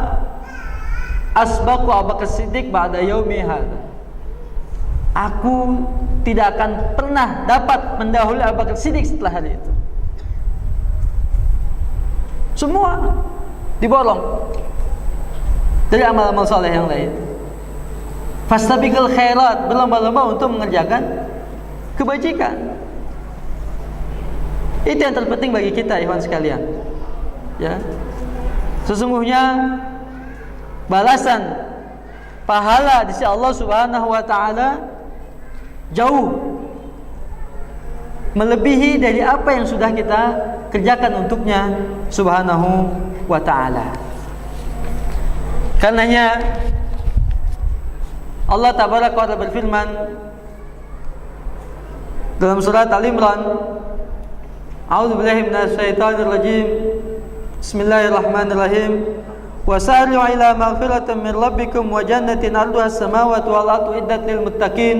asbaqu Abu Bakar Siddiq ba'da yaumi hadza." Aku tidak akan pernah dapat mendahului Abu Bakar Siddiq setelah hari itu. Semua dibolong dari amal-amal saleh yang lain. Fastabiqul khairat, berlomba-lomba untuk mengerjakan kebajikan. Itu yang terpenting bagi kita, ikhwan sekalian. Ya. Sesungguhnya balasan pahala di sisi Allah Subhanahu wa taala jauh melebihi dari apa yang sudah kita kerjakan untuknya Subhanahu wa ta'ala. Karenanya Allah tabaraka wa ta'ala berfirman dalam surat Al-Imran, A'udzu billahi minasy syaithanir rajim. Bismillahirrahmanirrahim. Wasari'u ila maghfiratin min rabbikum wa jannatin 'arduha as-samawati wal ardu iddat lil muttaqin.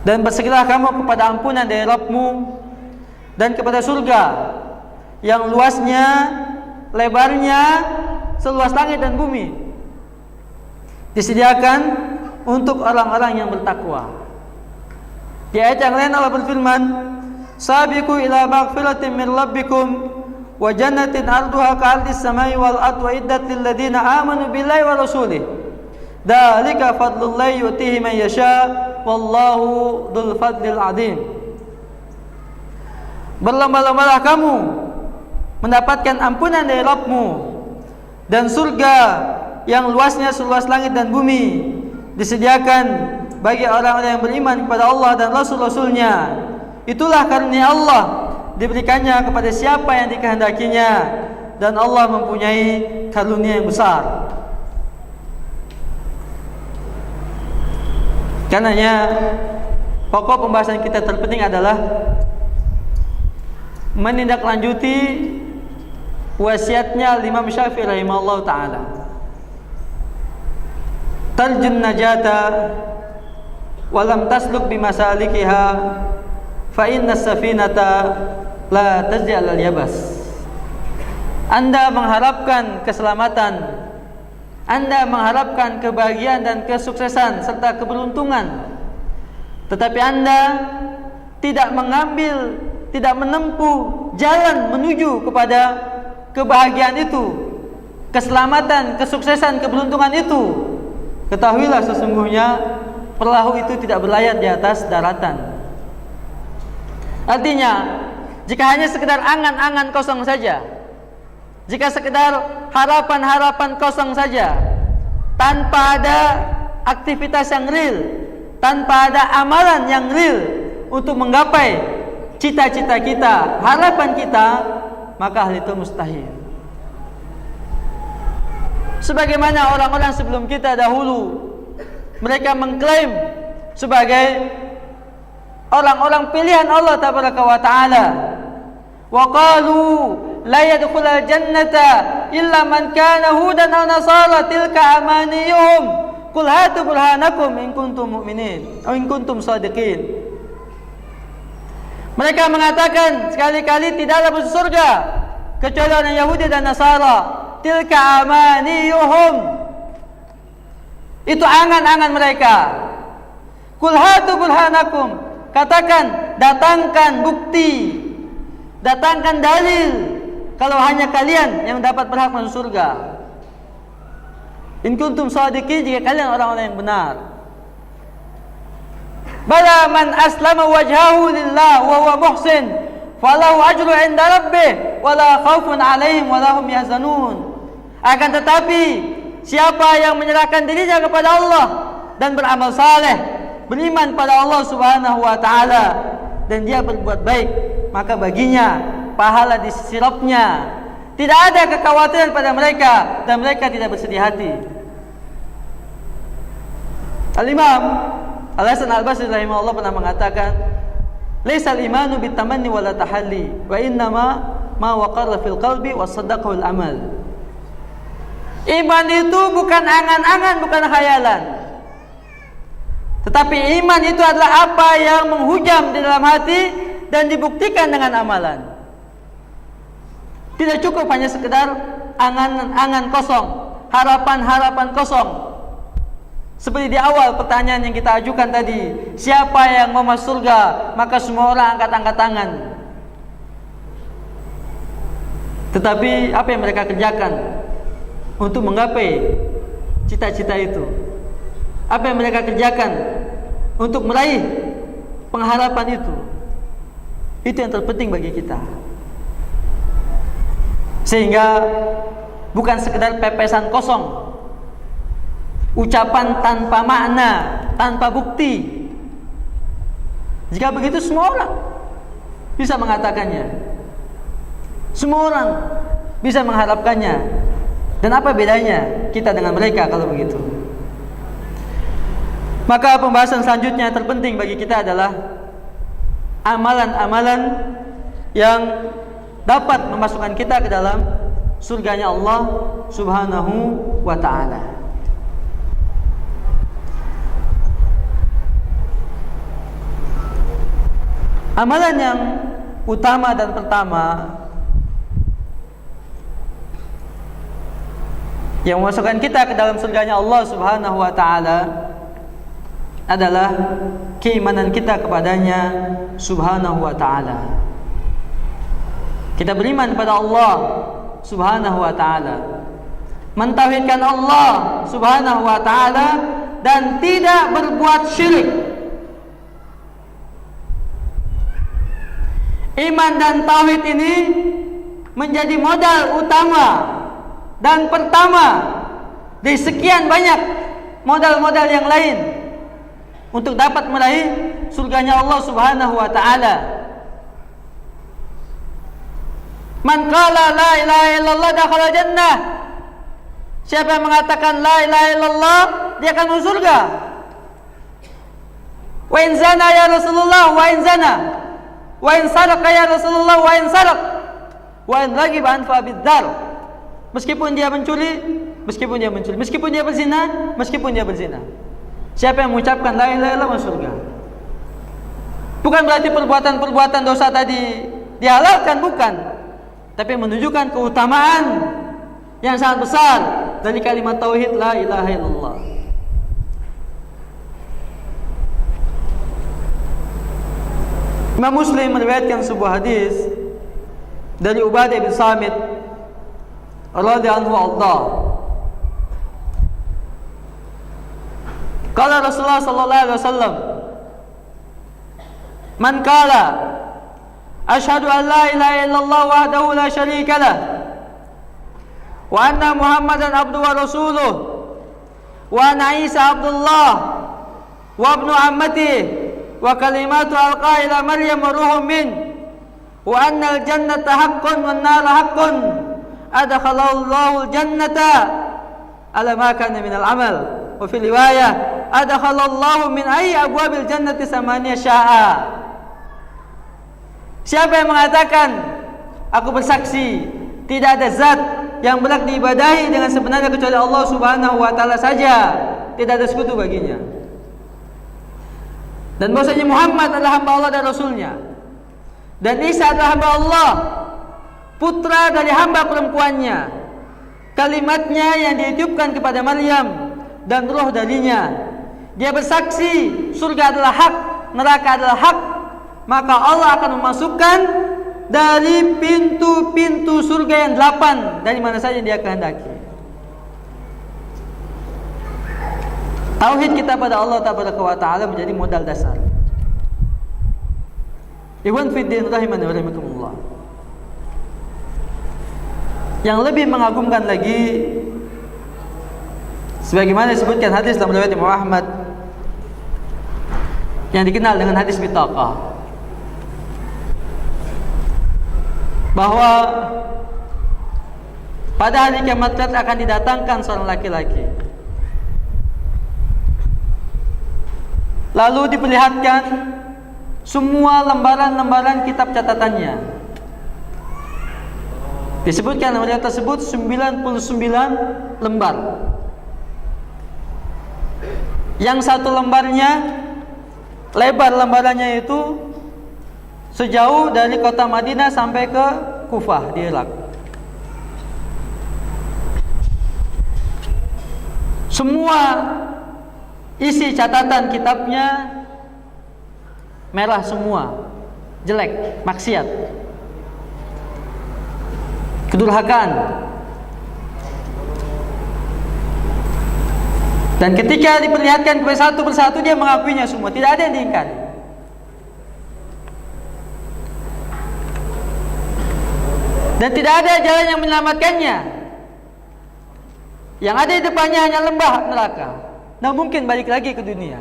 Dan bersegeralah kamu kepada ampunan dari Rabbmu dan kepada surga yang luasnya, lebarnya seluas langit dan bumi, disediakan untuk orang-orang yang bertakwa. Di ayat yang lain Allah berfirman, "Sabiqu ila maghfiratin min rabbikum wa jannatin 'arduha ka'ardis samai wal ardi wa iddat lil ladzina amanu billahi wa rasulih. Dzalika fadlullahi yu'tihi man yasha." Wallahu dzul fadlil adzim. Berlomba-lombalah kamu mendapatkan ampunan dari Rabbmu dan surga yang luasnya seluas langit dan bumi disediakan bagi orang-orang yang beriman kepada Allah dan Rasul-Rasulnya. Itulah karunia Allah, diberikannya kepada siapa yang dikehendakinya, dan Allah mempunyai karunia yang besar. Karenanya pokok pembahasan kita terpenting adalah menindaklanjuti wasiatnya Imam Syafi'i rahimahullah ta'ala. Tarjun najata walam tasluk bimasalikiha fa inna safinata la tajri alal yabas. Anda mengharapkan keselamatan, Anda mengharapkan kebahagiaan dan kesuksesan serta keberuntungan, tetapi Anda tidak menempuh jalan menuju kepada kebahagiaan itu, keselamatan, kesuksesan, keberuntungan itu, ketahuilah sesungguhnya perahu itu tidak berlayar di atas daratan. Artinya, jika hanya sekedar angan-angan kosong saja, jika sekedar harapan-harapan kosong saja, tanpa ada aktivitas yang real, tanpa ada amalan yang real untuk menggapai cita-cita kita, harapan kita, maka hal itu mustahil. Sebagaimana orang-orang sebelum kita dahulu, mereka mengklaim sebagai orang-orang pilihan Allah tabaraka wa ta'ala. Wa qalu la yadkhulul jannata illa man kana hudan aw nasara tilka amaniyuhum qul hatu burhanakum in kuntum mu'minin atau in kuntum shadiqin. Mereka mengatakan sekali-kali tidaklah masuk surga kecuali orang Yahudi dan Nasara. Tilka amaniyuhum, itu angan-angan mereka. Qul hatu burhanakum, katakan, datangkan bukti, datangkan dalil kalau hanya kalian yang dapat berhak masuk surga. In kuntum shadiqin, jika kalian orang-orang yang benar. Bala man aslama wajhahu lillah wa huwa muhsin falahu ajru 'inda rabbih wala khaufun 'alaihim wala hum yahzanun. Akan tetapi siapa yang menyerahkan dirinya kepada Allah dan beramal saleh, beriman pada Allah Subhanahu wa taala dan dia berbuat baik, maka baginya pahala di sisi Rabb-Nya. Tidak ada kekhawatiran pada mereka dan mereka tidak bersedih hati. Al-Imam Al-Hasan Al-Basri rahimahullah pernah mengatakan, "Laisal imanu bitamanni wala tahalli, wa innama ma waqarra fil qalbi wa saddaqahu al-amal." Iman itu bukan angan-angan, bukan khayalan. Tetapi iman itu adalah apa yang menghujam di dalam hati dan dibuktikan dengan amalan. Tidak cukup hanya sekedar angan-angan kosong, harapan-harapan kosong. Seperti di awal pertanyaan yang kita ajukan tadi, siapa yang mau masuk surga? Maka semua orang angkat-angkat tangan. Tetapi apa yang mereka kerjakan untuk menggapai cita-cita itu? Apa yang mereka kerjakan untuk meraih pengharapan itu? Itu yang terpenting bagi kita. Sehingga bukan sekedar pepesan kosong, ucapan tanpa makna, tanpa bukti. Jika begitu semua orang bisa mengatakannya, semua orang bisa mengharapkannya. Dan apa bedanya kita dengan mereka kalau begitu? Maka pembahasan selanjutnya terpenting bagi kita adalah amalan-amalan yang dapat memasukkan kita ke dalam surganya Allah Subhanahu wa ta'ala. Amalan yang utama dan pertama yang memasukkan kita ke dalam surganya Allah Subhanahu wa ta'ala adalah keimanan kita kepadanya Subhanahu wa ta'ala. Kita beriman kepada Allah Subhanahu wa ta'ala, mentauhidkan Allah Subhanahu wa ta'ala dan tidak berbuat syirik. Iman dan tauhid ini menjadi modal utama dan pertama dari sekian banyak modal-modal yang lain untuk dapat meraih surganya Allah Subhanahu wa ta'ala. Man qala la ilaha illallah dakhala jannah. Siapa yang mengatakan la ilaha illallah, dia akan masuk surga. Wa in zana ya Rasulullah, wa in zana. Wa in saraqa ya Rasulullah, wa in saraq. Wa in ragiba an fa bidzar. Meskipun dia mencuri, meskipun dia berzina, siapa yang mengucapkan la ilaha illallah masuk surga. Bukan berarti perbuatan-perbuatan dosa tadi dihalalkan, bukan. Tapi menunjukkan keutamaan yang sangat besar dari kalimat tauhid la ilaha illallah. Imam Muslim meriwayatkan sebuah hadis dari Ubadah bin Samit radhiyallahu Allah. Qala Rasulullah sallallahu alaihi wasallam, "Man qala asyhadu an la ilaha illallah wahdahu la syarika lah wa anna Muhammadan abduhu wa rasuluh wa anna Isa abdullah wa ibnu ammatihi wa kalimatu alqa ila Maryam wa ruhum min wa anna al-jannata haqqun wan nara haqqun adkhalallahu Allahu al-jannata ala ma kana min al-amal wa fi riwayah adkhalallahu min ayyi abwabil jannati samaniya syaa." Siapa yang mengatakan aku bersaksi tidak ada zat yang berhak diibadahi dengan sebenarnya kecuali Allah Subhanahu wa taala saja, tidak ada sekutu baginya, dan bahwasanya Muhammad adalah hamba Allah dan Rasulnya, dan Isa adalah hamba Allah, putra dari hamba perempuannya, kalimatnya yang ditiupkan kepada Maryam dan roh darinya. Dia bersaksi surga adalah hak, neraka adalah hak, maka Allah akan memasukkan dari pintu-pintu surga yang 8 dari mana saja dia kehendaki. Tauhid kita pada Allah Taala menjadi modal dasar. Ikhwan fiddin rahimani wa rahimakumullah. Yang lebih mengagumkan lagi, sebagaimana disebutkan hadis dalam riwayat Imam Ahmad yang dikenal dengan hadis bitaqah, bahwa pada hari kiamat akan didatangkan seorang laki-laki, lalu diperlihatkan semua lembaran-lembaran kitab catatannya. Disebutkan oleh tersebut 99 lembar. Yang satu lembarnya, lebar lembarannya itu sejauh dari kota Madinah sampai ke Kufah di Irak. Semua isi catatan kitabnya merah semua, jelek, maksiat, kedurhakaan. Dan ketika diperlihatkan kepada satu persatu, dia mengakuinya semua, tidak ada yang diingkari. Dan tidak ada jalan yang menyelamatkannya. Yang ada di depannya hanya lembah neraka. Nah, mungkin balik lagi ke dunia,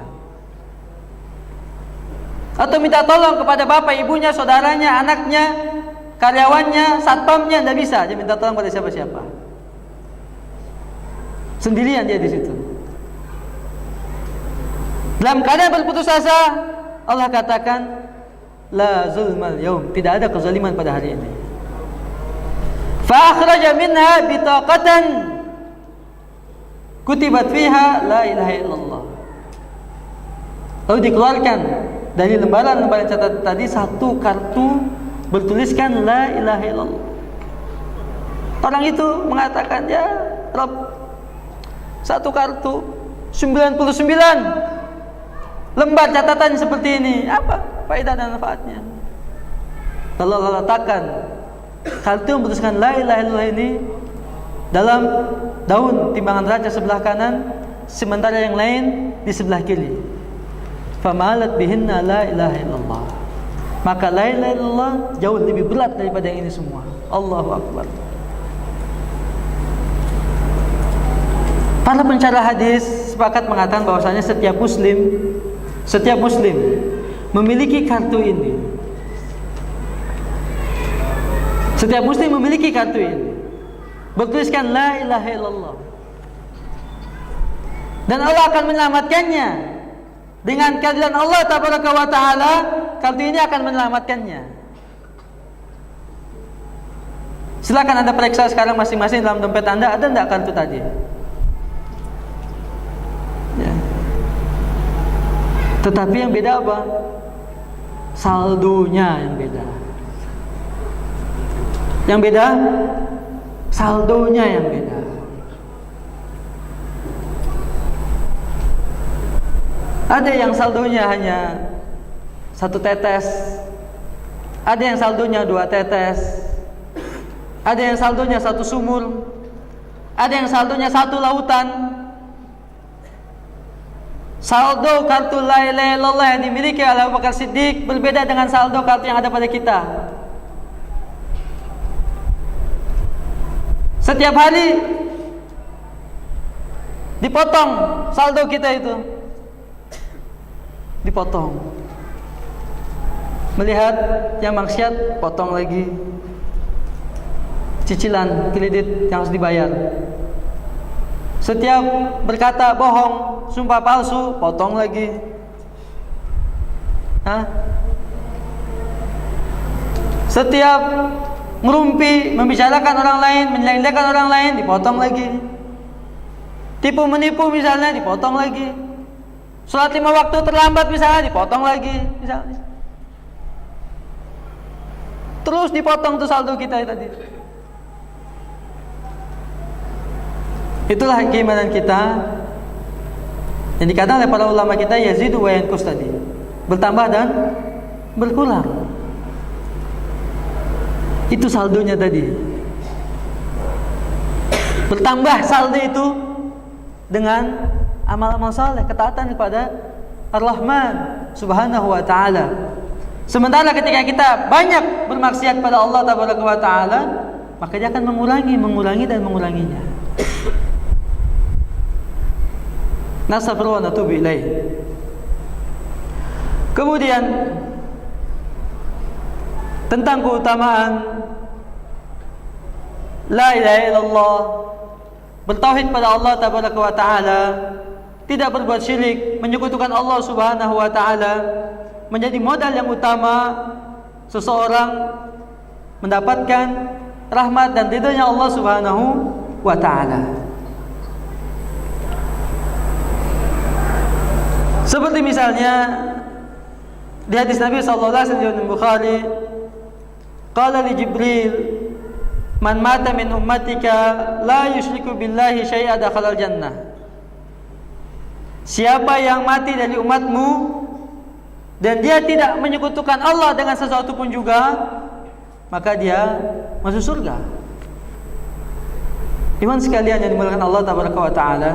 atau minta tolong kepada bapak, ibunya, saudaranya, anaknya, karyawannya, satpamnya, tidak bisa. Dia minta tolong pada siapa-siapa. Sendirian dia di situ. Dalam keadaan berputus asa, Allah katakan, la zulmal yaum, tidak ada kezaliman pada hari ini. Fa akhraja minha bitaqatan kutibat fiha la ilaha illallah. Lalu dikeluarkan dari lembaran-lembaran catatan tadi satu kartu bertuliskan la ilaha illallah. Orang itu mengatakan, ya Rabb, satu kartu 99 lembar catatan seperti ini, apa faedah dan manfaatnya? Lalu Allah letakkan kartu yang bertuliskan la ilaha illallah ini dalam daun timbangan raja sebelah kanan, sementara yang lain di sebelah kiri. Famalat bihinna la ilaha illallah. Maka la ilaha illallah jauh lebih berat daripada yang ini semua. Allahu Akbar. Para pencara hadis sepakat mengatakan bahwasanya setiap muslim memiliki kartu ini. Setiap muslim memiliki kartu ini, bertuliskan la ilaha illallah, dan Allah akan menyelamatkannya dengan keadilan Allah tabaraka wa taala. Kartu ini akan menyelamatkannya. Silakan Anda periksa sekarang masing-masing dalam dompet Anda, ada enggak kartu tadi? Ya. Tetapi yang beda apa? Saldonya yang beda. Yang beda saldonya yang beda. Ada yang saldonya hanya 1 tetes, ada yang saldonya 2 tetes, ada yang saldonya 1 sumur, Ada yang saldonya 1 lautan. Saldo kartu la ilaha illallah yang dimiliki oleh Abu Bakar Siddiq berbeda dengan saldo kartu yang ada pada kita. Setiap hari dipotong saldo kita itu. Dipotong. Melihat yang maksiat, potong lagi. Cicilan kredit yang harus dibayar. Setiap berkata bohong, sumpah palsu, potong lagi. Setiap merumpi, membicarakan orang lain, menyelewengkan orang lain, dipotong lagi. Tipu menipu misalnya, dipotong lagi. Sholat 5 waktu terlambat misalnya, dipotong lagi misalnya. Terus dipotong tuh saldo kita tadi. Itulah keimanan kita yang dikatakan oleh para ulama kita yazidu wa yanqus tadi, bertambah dan berkurang. Itu saldonya tadi. Bertambah saldo itu dengan amal-amal saleh, ketaatan kepada Ar-Rahman Subhanahu wa taala. Sementara ketika kita banyak bermaksiat pada Allah Tabaraka wa taala, maka dia akan mengurangi dan menguranginya. Nastaghfirullah wa natubu ilaih. Kemudian tentang keutamaan la ilaha illallah, bertauhid pada Allah Tabaraka wa taala, tidak berbuat syirik, menyekutukan Allah Subhanahu wa taala, menjadi modal yang utama seseorang mendapatkan rahmat dan ridhonya Allah Subhanahu wa taala. Seperti misalnya di hadis Nabi sallallahu alaihi wasallam Bukhari, qala li Jibril, man mata min ummatika la yusyriku billahi syai'a dakhalal jannah. Siapa yang mati dari umatmu dan dia tidak menyekutukan Allah dengan sesuatu pun juga, maka dia masuk surga. Iman sekalian yang dimuliakan Allah Tabaraka wa taala,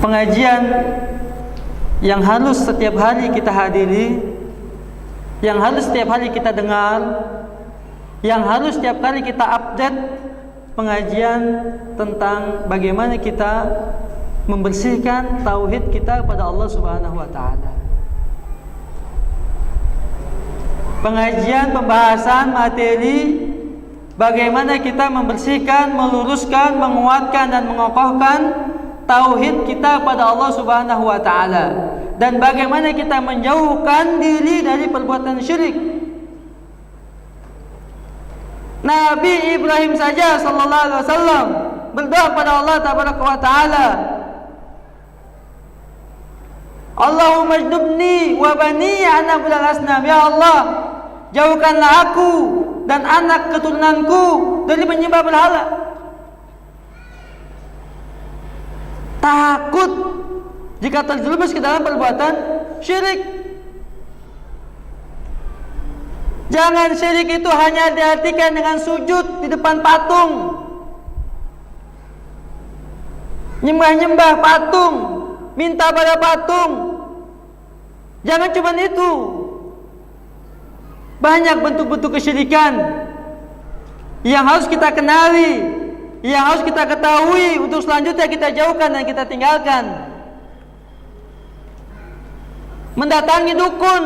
pengajian yang harus setiap hari kita hadiri, yang harus setiap hari kita dengar, yang harus setiap kali kita update pengajian tentang bagaimana kita membersihkan tauhid kita kepada Allah Subhanahu wa taala. Pengajian, pembahasan materi bagaimana kita membersihkan, meluruskan, menguatkan dan mengokohkan tauhid kita pada Allah Subhanahu wa taala, dan bagaimana kita menjauhkan diri dari perbuatan syirik. Nabi Ibrahim saja sallallahu alaihi wasallam berdoa pada Allah tabaraka wa taala, Allahumma jdubni wa baniya an na'budal asnam. Ya Allah, jauhkanlah aku dan anak keturunanku dari menyembah berhala. Takut jika terjerumus ke dalam perbuatan syirik. Jangan syirik itu hanya diartikan dengan sujud di depan patung, nyembah-nyembah patung, minta pada patung. Jangan cuma itu. Banyak bentuk-bentuk kesyirikan yang harus kita kenali, yang harus kita ketahui untuk selanjutnya kita jauhkan dan kita tinggalkan. Mendatangi dukun,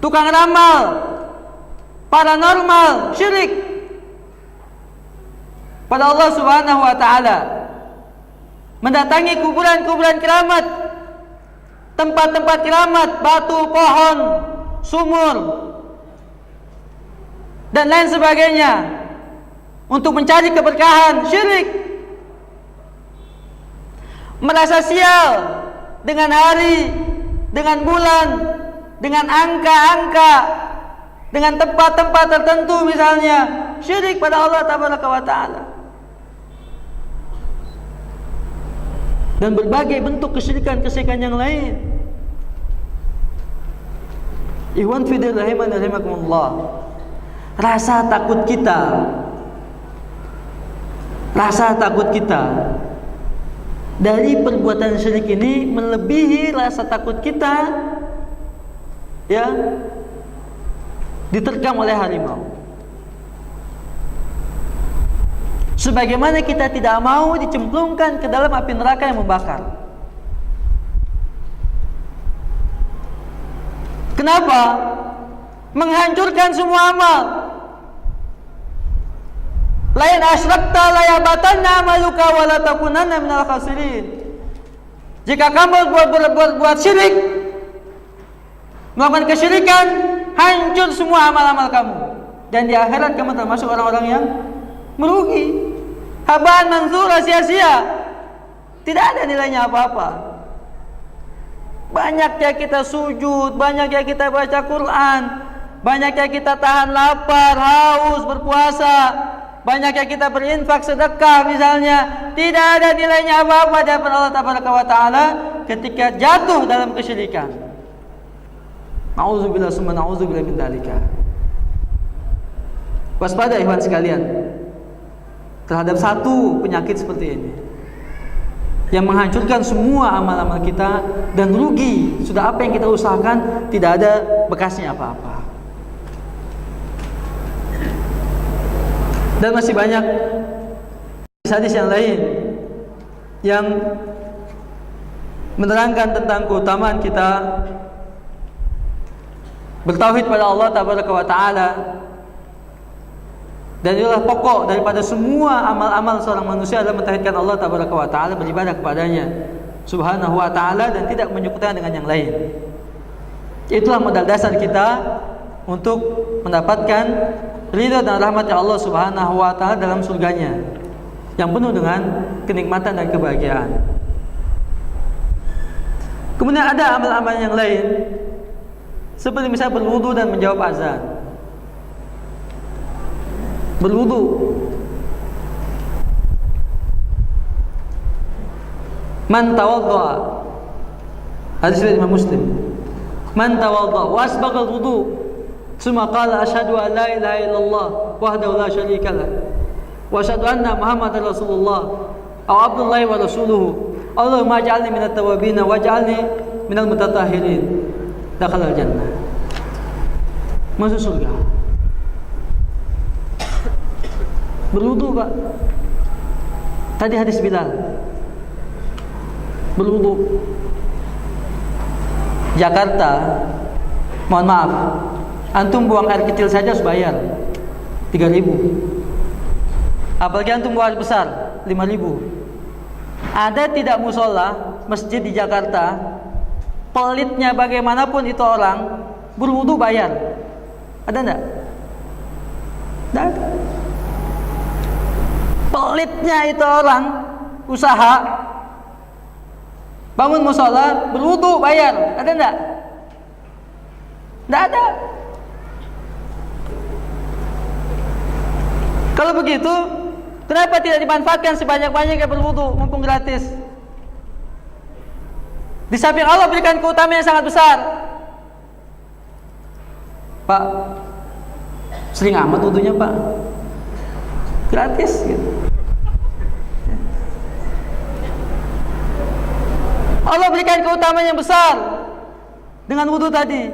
tukang ramal, paranormal, syirik pada Allah Subhanahu wa taala. Mendatangi kuburan-kuburan keramat, tempat-tempat keramat, batu, pohon, sumur dan lain sebagainya untuk mencari keberkahan, syirik. Merasa sial dengan hari, dengan bulan, dengan angka-angka, dengan tempat-tempat tertentu misalnya, syirik pada Allah Tabaraka wa taala. Dan berbagai bentuk kesyirikan-kesyirikan yang lain. Ikhwan fillah rahiman rahimakumullah. rasa takut kita dari perbuatan syirik ini melebihi rasa takut kita ya diterkam oleh harimau. Sebagaimana kita tidak mau dicemplungkan ke dalam api neraka yang membakar. Kenapa? Menghancurkan semua amal. Lain asyrakta la yabatanna amaluka wa la takunanna minal khasirin. Jika kamu berbuat syirik, melakukan kesyirikan, hancur semua amal-amal kamu, dan di akhirat kamu termasuk orang-orang yang merugi. Habaan mansura, sia-sia, tidak ada nilainya apa-apa. Banyaknya kita sujud, banyaknya kita baca Quran, banyaknya kita tahan lapar, haus, berpuasa, banyaknya kita berinfak, sedekah misalnya, tidak ada nilainya apa-apa di hadapan Allah Taala ketika jatuh dalam kesyirikan. Nauzubillah summa nauzubillah min dzalika. Waspada ikhwan sekalian terhadap satu penyakit seperti ini yang menghancurkan semua amal-amal kita, dan rugi. Sudah apa yang kita usahakan tidak ada bekasnya apa-apa. Dan masih banyak hadis yang lain yang menerangkan tentang keutamaan kita bertauhid pada Allah Taala. Dan inilah pokok daripada semua amal-amal seorang manusia adalah mentauhidkan Allah Taala, beribadah kepadanya Subhanahu wa ta'ala dan tidak menyekutukan dengan yang lain. Itulah modal dasar kita untuk mendapatkan ridha dan rahmat Allah Subhanahu wa ta'ala dalam surganya yang penuh dengan kenikmatan dan kebahagiaan. Kemudian ada amal-amal yang lain seperti misalnya berwudu dan menjawab azan. Berwudu, man tawadda, hadis riwayat Imam Muslim, man tawadda wa asbagha al-wudu thumma qala asyhadu an la ilaha illallah wahdahu la syarika lah wa asyhadu anna Muhammadar Rasulullah aw abdullahi wa rasuluhu Allahumma ij'alni minat tawwabin waj'alni minal mutatahhirin dakhala al-jannah, masuk surga. Berwudu, Pak. Tadi hadis Bilal. Berwudu. Jakarta, mohon maaf, antum buang air kecil saja harus bayar 3.000. Apalagi antum buang air besar 5.000. Ada tidak musola masjid di Jakarta, pelitnya bagaimanapun itu orang, berwudu bayar? Ada enggak? Tidak ada. Pelitnya itu orang usaha bangun musola, berwudu bayar, ada enggak? Enggak ada. Kalau begitu, kenapa tidak dimanfaatkan sebanyak-banyaknya berwudu mumpung gratis? Di samping Allah berikan keutamaan yang sangat besar. Pak, sering amat wudunya, Pak. Gratis gitu. Allah berikan keutamaan yang besar dengan wudu tadi.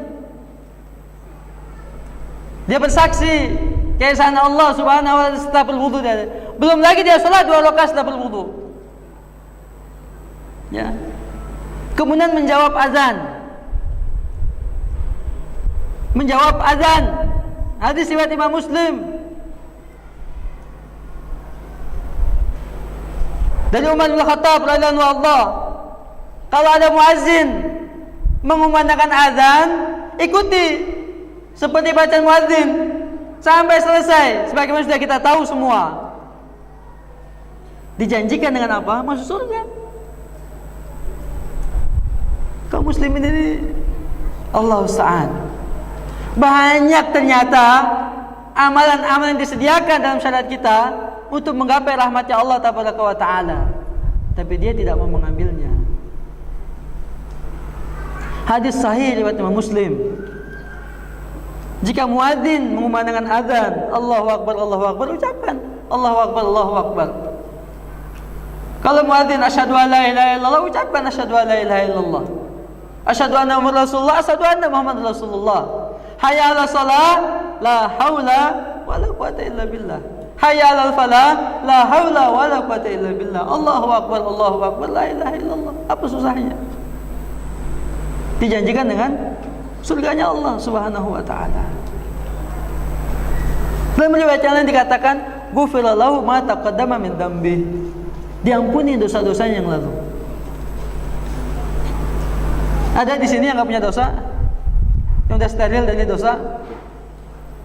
Dia bersaksi keesaan Allah Subhanahu wa ta'ala setelah berwudu. Belum lagi dia salat 2 rakaat setelah berwudu. Ya. Kemudian menjawab azan. Menjawab azan. Hadis riwayat Imam Muslim. Dari Umar bin Khattab radhiyallahu anhu, kalau ada muazzin mengumandangkan azan, ikuti seperti bacaan muazzin sampai selesai. Sebagaimana sudah kita tahu semua. Dijanjikan dengan apa? Masuk surga. Kaum muslimin ini Allah Ta'ala banyak ternyata amalan-amalan yang disediakan dalam syariat kita untuk menggapai rahmatnya Allah Ta'ala, tapi dia tidak mau mengambilnya. Hadis sahih riwayat Imam Muslim Jika muadzin mengumandangkan azan, Allahu Akbar, Allahu Akbar, ucapkan Allahu Akbar, Allahu Akbar. Kalau muadzin asyhadu an la ilaha illallah, ucapkan asyhadu an la ilaha illallah. Asyhadu anna Muhammadar Rasulullah, asyhadu anna Muhammadar Rasulullah. Hayya 'alas shalah, la haula wala quwata illa billah. Hayya 'alal falah, la haula wala quwata illa billah. Allahu Akbar, Allahu Akbar, la ilaha illallah. Apa susahnya? Dijanjikan dengan surganya Allah Subhanahu wa taala. Dalam riwayat yang lain dikatakan, "Ghufira lahu ma taqaddama min dzambi." Diampuni dosa-dosanya yang lalu. Ada di sini yang enggak punya dosa? Yang sudah steril dari dosa?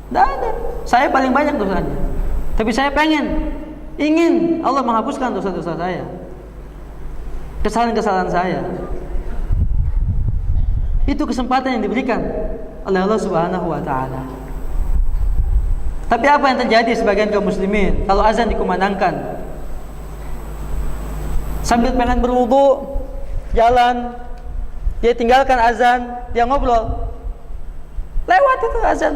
Tidak ada. Saya paling banyak dosanya. Tapi saya ingin Allah menghapuskan dosa-dosa saya, kesalahan-kesalahan saya. Itu kesempatan yang diberikan oleh Allah Subhanahu wa taala. Tapi apa yang terjadi sebagian kaum muslimin kalau azan dikumandangkan, sambil pengen berwudu, jalan, dia tinggalkan azan, dia ngobrol. Lewat itu azan.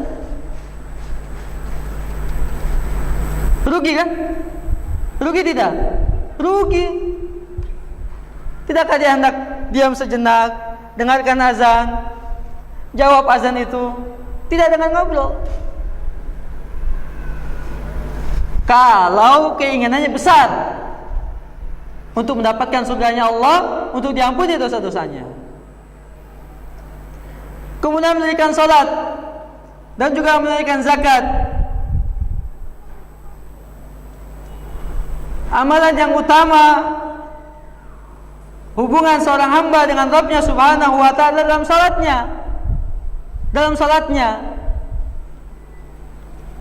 Rugi kan? Rugi tidak? Rugi. Tidakkah dia hendak diam sejenak, dengarkan azan, jawab azan itu, tidak dengan ngobrol? Kalau keinginannya besar untuk mendapatkan surganya Allah, untuk diampuni dosa-dosanya, kemudian menunaikan salat dan juga menunaikan zakat, amalan yang utama hubungan seorang hamba dengan Rabbnya Subhanahu wa ta'ala dalam salatnya.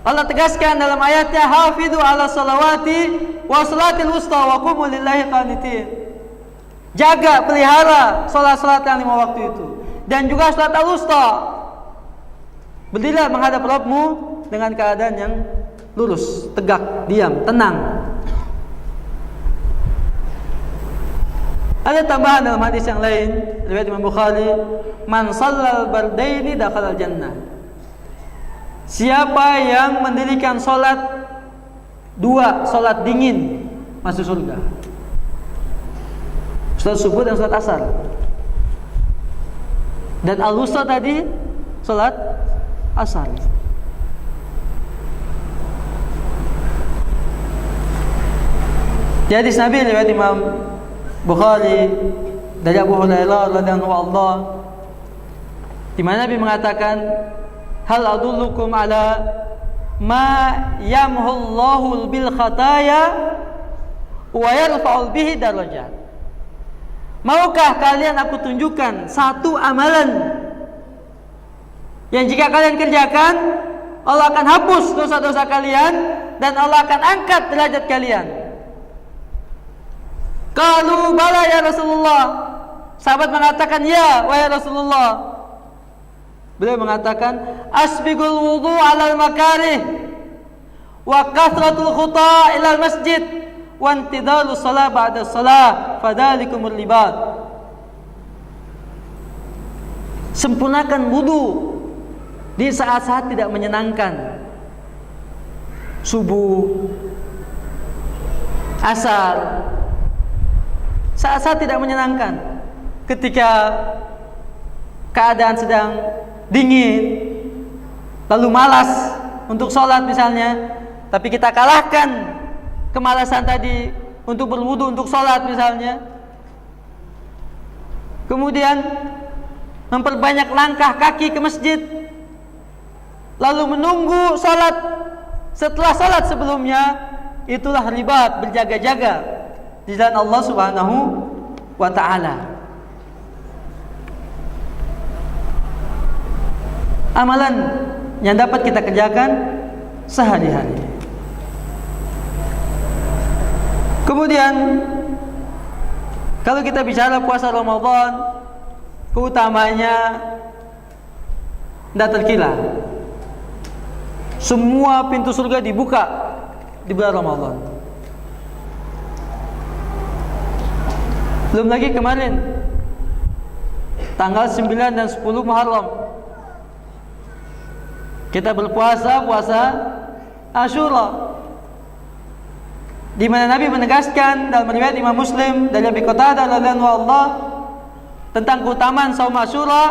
Allah tegaskan dalam ayatnya, "Hafidhu 'ala salawati wa salatil wusta wa qumu lillahi qanitin." Jaga, pelihara salat-salat yang 5 waktu itu dan juga salat al-wusta. Berdirilah menghadap Rabbmu dengan keadaan yang lurus, tegak, diam, tenang. Ada tambahan dalam hadis yang lain riwayat Imam Bukhari, "Man shallal bardaini dakhalal jannah." Siapa yang mendirikan salat 2 salat dingin masuk surga. Salat subuh dan salat asar. Dan al-wusta tadi salat asar. Di hadis Nabi riwayat Imam Bukhari dari Abu Hurairah radhiyallahu anhu, di mana Nabi mengatakan, "Hal adullukum ala ma yamhullahu bil khataya wa yarfa'u bihi darajat." Maukah kalian aku tunjukkan satu amalan yang jika kalian kerjakan, Allah akan hapus dosa-dosa kalian dan Allah akan angkat derajat kalian? Qalu bala ya Rasulullah. Sahabat mengatakan, "Ya wahai Rasulullah." Beliau mengatakan, "Asbigul wudu 'alal makarih wa kathratul khuta' ilal masjid wa intidalus shalah ba'da shalah fadzalikumul libat." Sempurnakan wudu di saat-saat tidak menyenangkan. Subuh, asar, saat-saat tidak menyenangkan, ketika keadaan sedang dingin, lalu malas untuk sholat misalnya, tapi kita kalahkan kemalasan tadi untuk berwudu untuk sholat misalnya, kemudian memperbanyak langkah kaki ke masjid, lalu menunggu sholat setelah sholat sebelumnya, itulah ribat, berjaga-jaga di jalan Allah Subhanahu wa ta'ala. Amalan yang dapat kita kerjakan sehari-hari. Kemudian kalau kita bicara puasa Ramadan, keutamanya tidak terkira. Semua pintu surga dibuka di bulan Ramadan. Belum lagi kemarin tanggal 9 dan 10 Muharram, Kita berpuasa puasa Asyura, di mana Nabi menegaskan dalam riwayat Imam Muslim dari Abi Qatadah radhiyallahu Allah tentang keutamaan saum Asyura,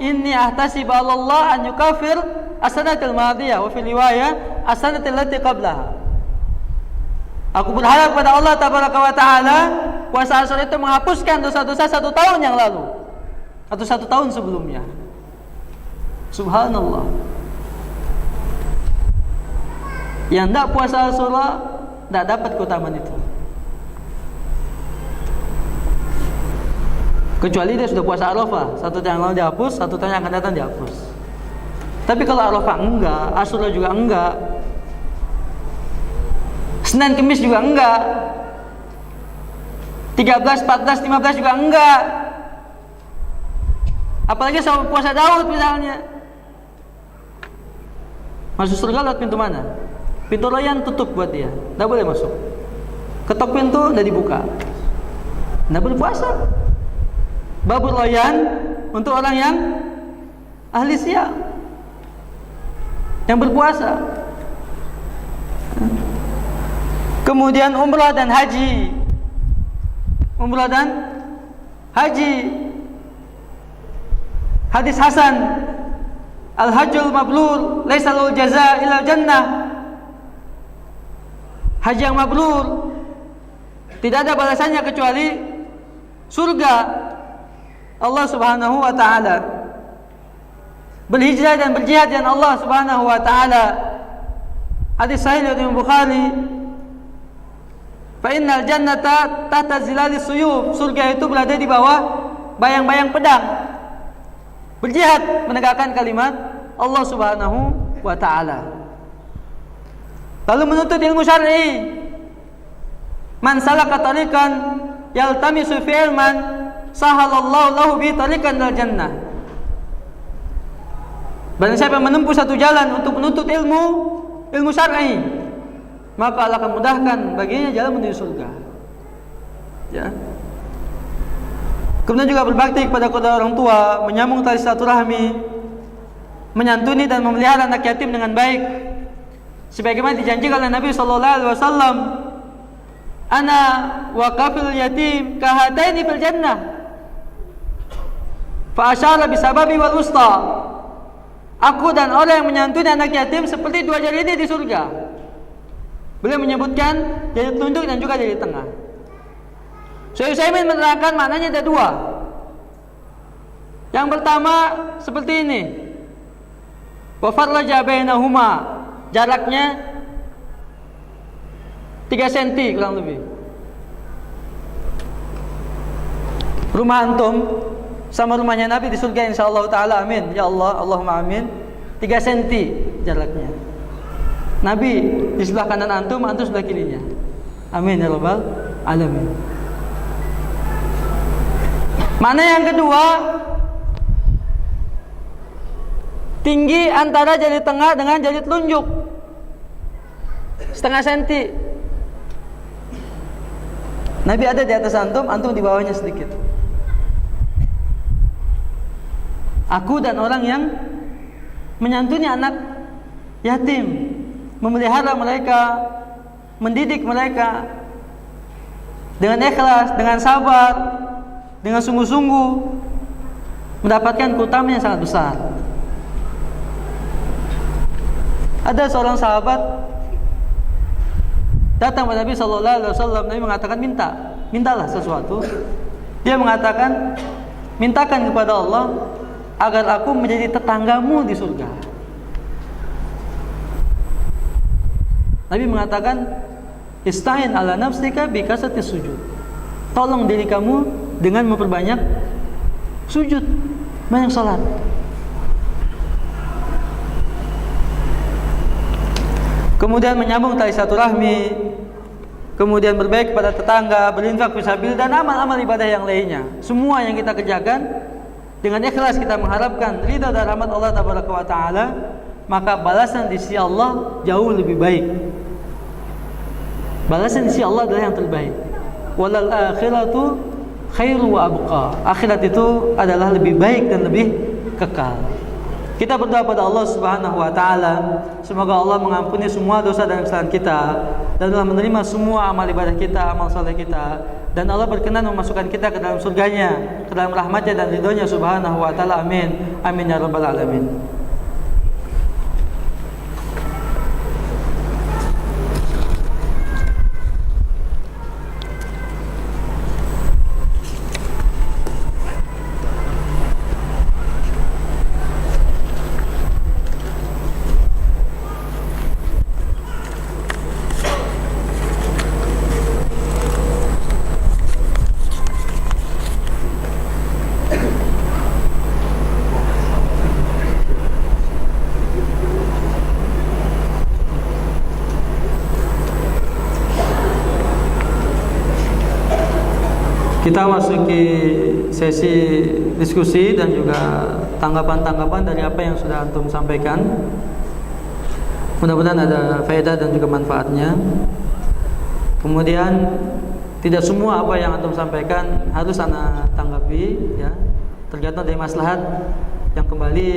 inni ahtasibu 'ala Allah an yukafir as-sanatal madiyah wa fi riwayah as-sanatal lati qablaha. Aku berharap pada Allah tabaraka wa taala puasa Asyura itu menghapuskan dosa-dosa 1 tahun yang lalu atau 1 tahun sebelumnya. Subhanallah. Yang tidak puasa Asyura tidak dapat keutamaan itu, kecuali dia sudah puasa Arafah, 1 tahun yang lalu dihapus, 1 tahun yang akan datang dihapus. Tapi kalau Arafah enggak, Asyura juga enggak, Senin Kemis juga enggak, 13, 14, 15 juga enggak. Apalagi sama puasa Daud misalnya. Masuk surga lewat pintu mana? Pintu Rayyan tutup buat dia, tidak boleh masuk. Ketok pintu, udah dibuka, tidak boleh puasa. Babur Rayyan untuk orang yang ahli siam, yang berpuasa. Kemudian umrah dan haji. Umrah dan haji. Hadis Hasan, al-hajjul mabrur laisa lahu jazaa illa jannah. Haji yang mabrur tidak ada balasannya kecuali surga Allah Subhanahu wa taala. Berhijrah dan berjihad dengan Allah Subhanahu wa taala. Hadis sahih riwayat Imam Bukhari, fa innal jannata tahta zilalis suyuf. Surga itu berada di bawah bayang-bayang pedang. Berjihad menegakkan kalimat Allah Subhanahu wa taala. Lalu menuntut ilmu syar'i. Man salaka tariqan yaltamisu fi ilman sahalallahu lahu bi tariqan dal jannah. Barang siapa yang menempuh satu jalan untuk menuntut ilmu syar'i, maka Allah akan mudahkan baginya jalan menuju surga. Ya. Kemudian juga berbakti kepada kedua orang tua, menyambung tali silaturahmi, menyantuni dan memelihara anak yatim dengan baik. Sebagaimana dijanjikan oleh Nabi sallallahu alaihi wasallam, ana wa kafil yatim kahataini fil jannah. Fa asyara bisababi wal wusta. Aku dan orang yang menyantuni anak yatim seperti 2 jari ini di surga. Beliau menyebutkan jari telunjuk dan juga jari tengah. Syekh Utsaimin menerangkan maknanya ada 2. Yang pertama seperti ini. Wa farraja bainahuma. Jaraknya 3 cm kurang lebih. Rumah antum sama rumahnya Nabi di surga insyaallah taala, amin. Ya Allah, Allahumma amin. 3 cm jaraknya. Nabi di sebelah kanan antum sebelah kirinya. Amin ya rabbal alamin. Mana yang kedua? Tinggi antara jari tengah dengan jari telunjuk, 0,5 cm. Nabi ada di atas antum di bawahnya sedikit. Aku dan orang yang menyantuni anak yatim, memelihara mereka, mendidik mereka dengan ikhlas, dengan sabar, dengan sungguh-sungguh, mendapatkan keutamaan yang sangat besar. Ada seorang sahabat datang kepada Nabi sallallahu alaihi wasallam. Nabi mengatakan, mintalah sesuatu. Dia mengatakan, mintakan kepada Allah agar aku menjadi tetanggamu di surga. Nabi mengatakan, ista'in ala nafsika bi kasrati sujud. Tolong diri kamu dengan memperbanyak sujud, banyak salat. Kemudian menyambung tali silaturahmi, kemudian berbaik kepada tetangga, berinfak fisabilillah dan amal-amal ibadah yang lainnya. Semua yang kita kerjakan dengan ikhlas kita mengharapkan ridha dan rahmat Allah tabaraka wa taala, maka balasan di sisi Allah jauh lebih baik. Balasan di sisi Allah adalah yang terbaik. Walal akhiratu khairu wa abqa. Akhirat itu adalah lebih baik dan lebih kekal. Kita berdoa pada Allah Subhanahu wa taala, semoga Allah mengampuni semua dosa dan kesalahan kita dan telah menerima semua amal ibadah kita, amal saleh kita, dan Allah berkenan memasukkan kita ke dalam surganya, ke dalam rahmatnya dan ridhonya Subhanahu wa taala. Amin. Amin ya rabbal alamin. Kita masuki sesi diskusi dan juga tanggapan-tanggapan dari apa yang sudah antum sampaikan. Mudah-mudahan ada faedah dan juga manfaatnya. Kemudian tidak semua apa yang antum sampaikan harus ana tanggapi, ya. Tergantung dari maslahat yang kembali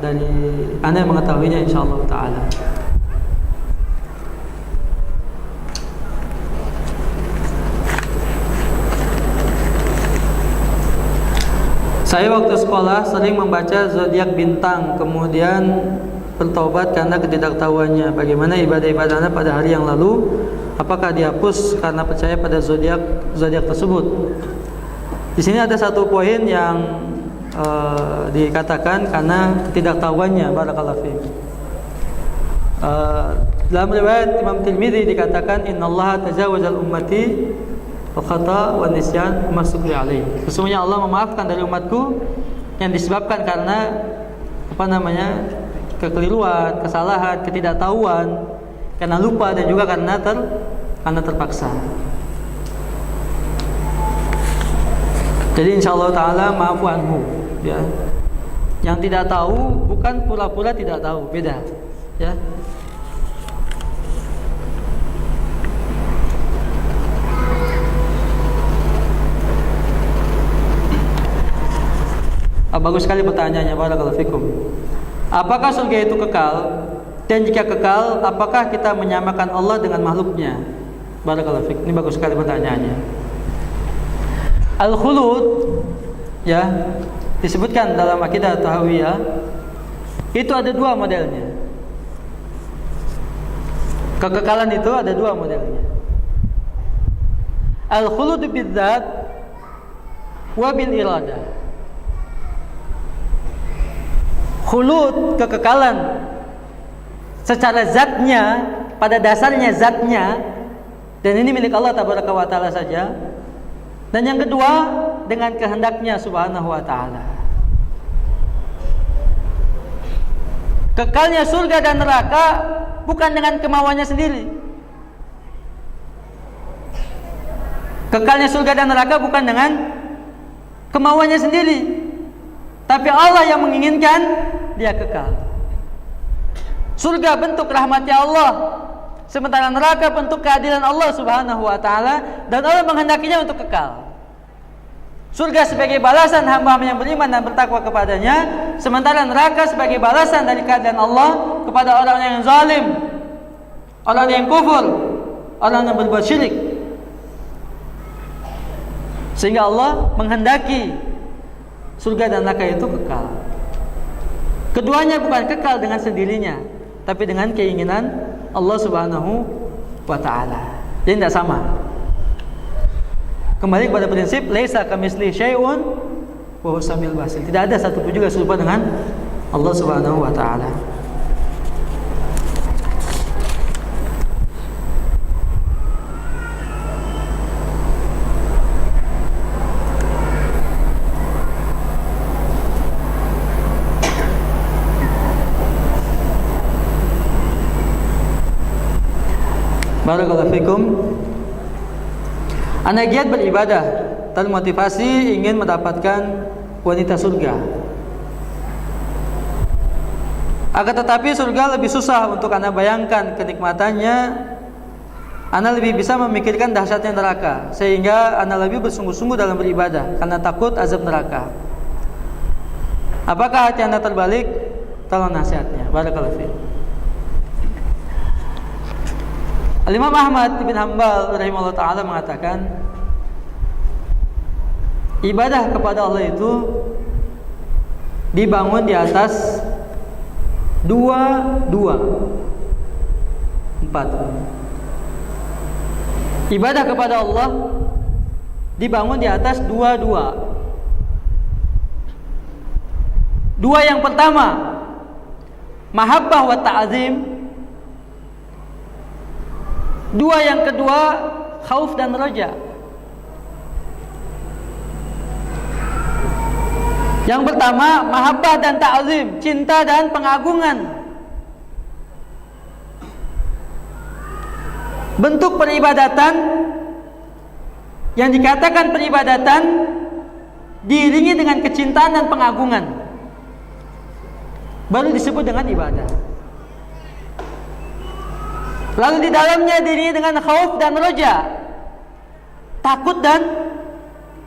dari ana yang mengetahuinya insyaallah taala. Saya waktu sekolah sering membaca zodiak bintang, kemudian bertobat karena ketidaktahuannya. Bagaimana ibadah-ibadahnya pada hari yang lalu? Apakah dihapus karena percaya pada zodiak tersebut? Di sini ada satu poin yang dikatakan karena ketidaktahuannya. Barakallahu fiik. Dalam riwayat Imam Tirmidzi dikatakan innallaha tajawazal ummati wa khata wa nisyan masukli alaih. Sesungguhnya Allah memaafkan dari umatku yang disebabkan karena kekeliruan, kesalahan, ketidaktahuan, karena lupa dan juga karena terpaksa. Jadi insyaallah taala maafu anhu, ya. Yang tidak tahu bukan pura-pura tidak tahu, beda, ya. Bagus sekali pertanyaannya, barakallahu fikum. Apakah surga itu kekal? Dan jika kekal, apakah kita menyamakan Allah dengan makhluknya? Barakallahu fikum. Ini bagus sekali pertanyaannya. Al-khulud, ya, disebutkan dalam akidah Tahawiyah, itu ada dua modelnya. Kekekalan itu ada dua modelnya. Al-khulud bidzat wa bil iradah. Khulud, kekekalan secara zatnya, pada dasarnya zatnya, dan ini milik Allah tabaraka wa taala saja. Dan yang kedua dengan kehendaknya subhanahu wa taala. Kekalnya surga dan neraka bukan dengan kemauannya sendiri. Kekalnya surga dan neraka bukan dengan kemauannya sendiri, tapi Allah yang menginginkan dia kekal. Surga bentuk rahmatnya Allah, sementara neraka bentuk keadilan Allah subhanahu wa ta'ala, dan Allah menghendakinya untuk kekal. Surga sebagai balasan hamba-hamba yang beriman dan bertakwa kepadanya, sementara neraka sebagai balasan dari keadilan Allah kepada orang yang zalim, orang yang kufur, orang yang berbuat syirik. Sehingga Allah menghendaki surga dan neraka itu kekal. Keduanya bukan kekal dengan sendirinya, tapi dengan keinginan Allah subhanahu wa ta'ala. Jadi tidak sama. Kembali kepada prinsip laisa kamitslihi syai'un wa huwas samiul basir. Tidak ada satu pun juga serupa dengan Allah subhanahu wa ta'ala. Barakallahu fikum. Anak giat beribadah, termotivasi ingin mendapatkan wanita surga. Akan tetapi surga lebih susah untuk Anda bayangkan kenikmatannya. Anda lebih bisa memikirkan dahsyatnya neraka, sehingga Anda lebih bersungguh-sungguh dalam beribadah karena takut azab neraka. Apakah hati Anda terbalik? Tolong nasihatnya. Barakallahu fiik. Al-Imam Ahmad bin Hanbal rahimahullah ta'ala mengatakan, ibadah kepada Allah itu dibangun di atas empat. Ibadah kepada Allah dibangun di atas dua. Dua yang pertama, mahabbah wa ta'zim. Dua yang kedua, khauf dan raja. Yang pertama, mahabbah dan ta'zim, cinta dan pengagungan. Bentuk peribadatan yang dikatakan peribadatan diiringi dengan kecintaan dan pengagungan, baru disebut dengan ibadah. Lalu di dalamnya diiringi dengan khauf dan raja, takut dan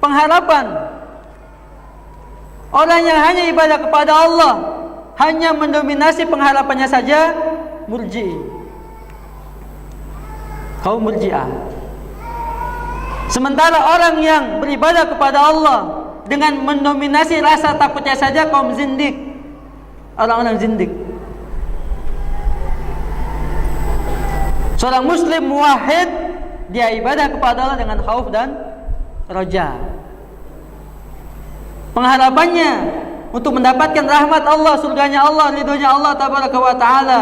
pengharapan. Orang yang hanya ibadah kepada Allah, hanya mendominasi pengharapannya saja, murji'i, kaum murji'ah. Sementara orang yang beribadah kepada Allah dengan mendominasi rasa takutnya saja, kaum zindik, orang-orang zindik. Seorang muslim muwahhid, dia ibadah kepada Allah dengan khauf dan raja. Pengharapannya untuk mendapatkan rahmat Allah, surganya Allah, ridhonya Allah tabaraka wa ta'ala,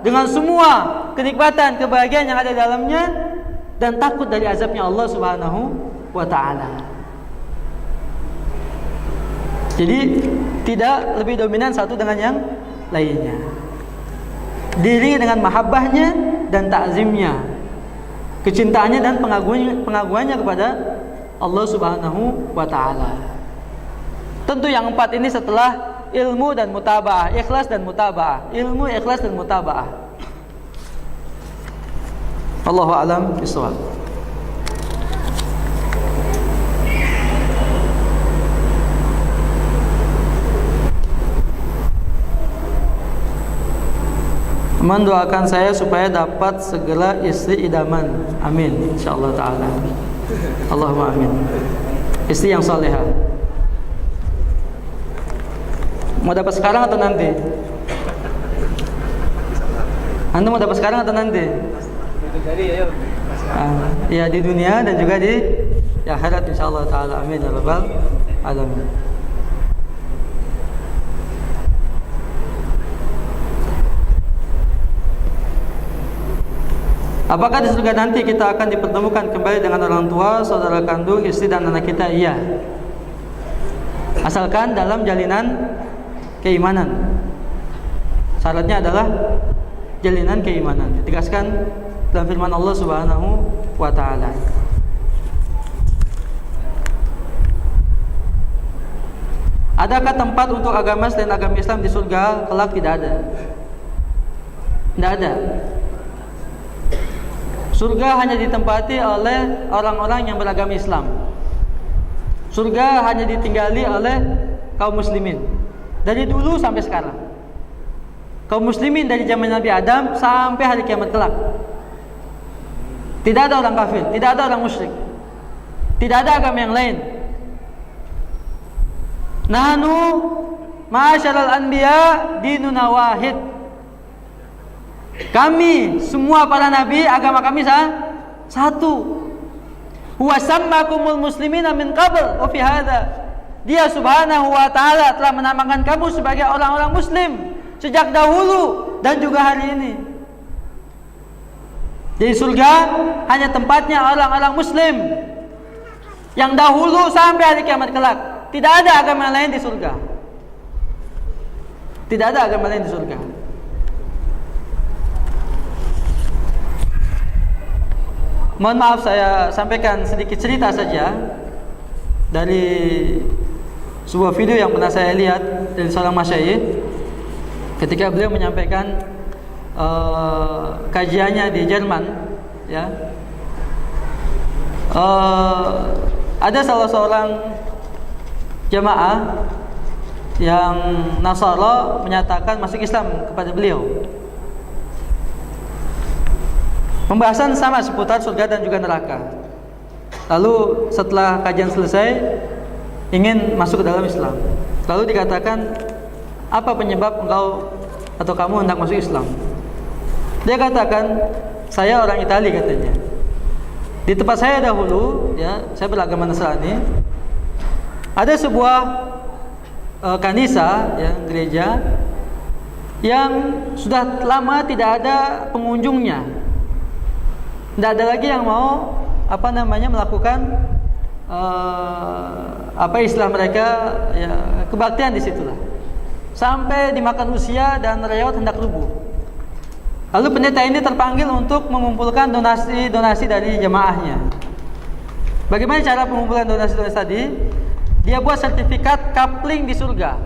dengan semua kenikmatan, kebahagiaan yang ada di dalamnya, dan takut dari azabnya Allah subhanahu wa ta'ala. Jadi tidak lebih dominan satu dengan yang lainnya, diiringi dengan mahabbahnya dan ta'zimnya, kecintaannya dan pengagungannya kepada Allah subhanahu wa ta'ala. Tentu yang empat ini setelah ilmu dan mutaba'ah, ikhlas dan mutaba'ah, ilmu, ikhlas dan mutaba'ah. Allahu a'lam bishawab. Mendoakan saya supaya dapat segera istri idaman. Amin insyaallah taala. Allahumma amin. Istri yang salehah. Mau dapat sekarang atau nanti? Anda mau dapat sekarang atau nanti? Ya di dunia dan juga di akhirat insyaallah taala. Amin ya rabbal alamin. Apakah di surga nanti kita akan dipertemukan kembali dengan orang tua, saudara kandung, istri dan anak kita? Iya. Asalkan dalam jalinan keimanan. Syaratnya adalah jalinan keimanan. Ditegaskan dalam firman Allah Subhanahu wa taala. Adakah tempat untuk agama selain agama Islam di surga kelak? Tidak ada. Tidak ada. Surga hanya ditempati oleh orang-orang yang beragama Islam. Surga hanya ditinggali oleh kaum muslimin dari dulu sampai sekarang. Kaum muslimin dari zaman Nabi Adam sampai hari kiamat kelak. Tidak ada orang kafir, tidak ada orang musyrik, tidak ada agama yang lain. Nahnu ma'asyaral anbiya dinuna wahid. Kami semua para nabi, agama kami satu. Huwa sammakumul muslimina min qabl wa fi hadha. Dia subhanahu wa ta'ala telah menamakan kamu sebagai orang-orang muslim sejak dahulu dan juga hari ini. Jadi surga hanya tempatnya orang-orang muslim yang dahulu sampai hari kiamat kelak. Tidak ada agama lain di surga. Tidak ada agama lain di surga. Mohon maaf, saya sampaikan sedikit cerita saja dari sebuah video yang pernah saya lihat dari seorang masyayikh ketika beliau menyampaikan kajiannya di Jerman, ya. Ada salah seorang jamaah yang Nasara menyatakan masuk Islam kepada beliau. Pembahasan sama seputar surga dan juga neraka. Lalu setelah kajian selesai, ingin masuk ke dalam Islam. Lalu dikatakan, apa penyebab engkau atau kamu hendak masuk Islam? Dia katakan, saya orang Italia katanya. Di tempat saya dahulu, ya, saya beragama Nasrani. Ada sebuah kanisa, ya, gereja yang sudah lama tidak ada pengunjungnya. Tidak ada lagi yang mau melakukan istilah mereka, ya, kebaktian di situlah. Sampai dimakan usia dan rewat hendak rubuh. Lalu pendeta ini terpanggil untuk mengumpulkan donasi dari jemaahnya. Bagaimana cara pengumpulan donasi tadi? Dia buat sertifikat coupling di surga.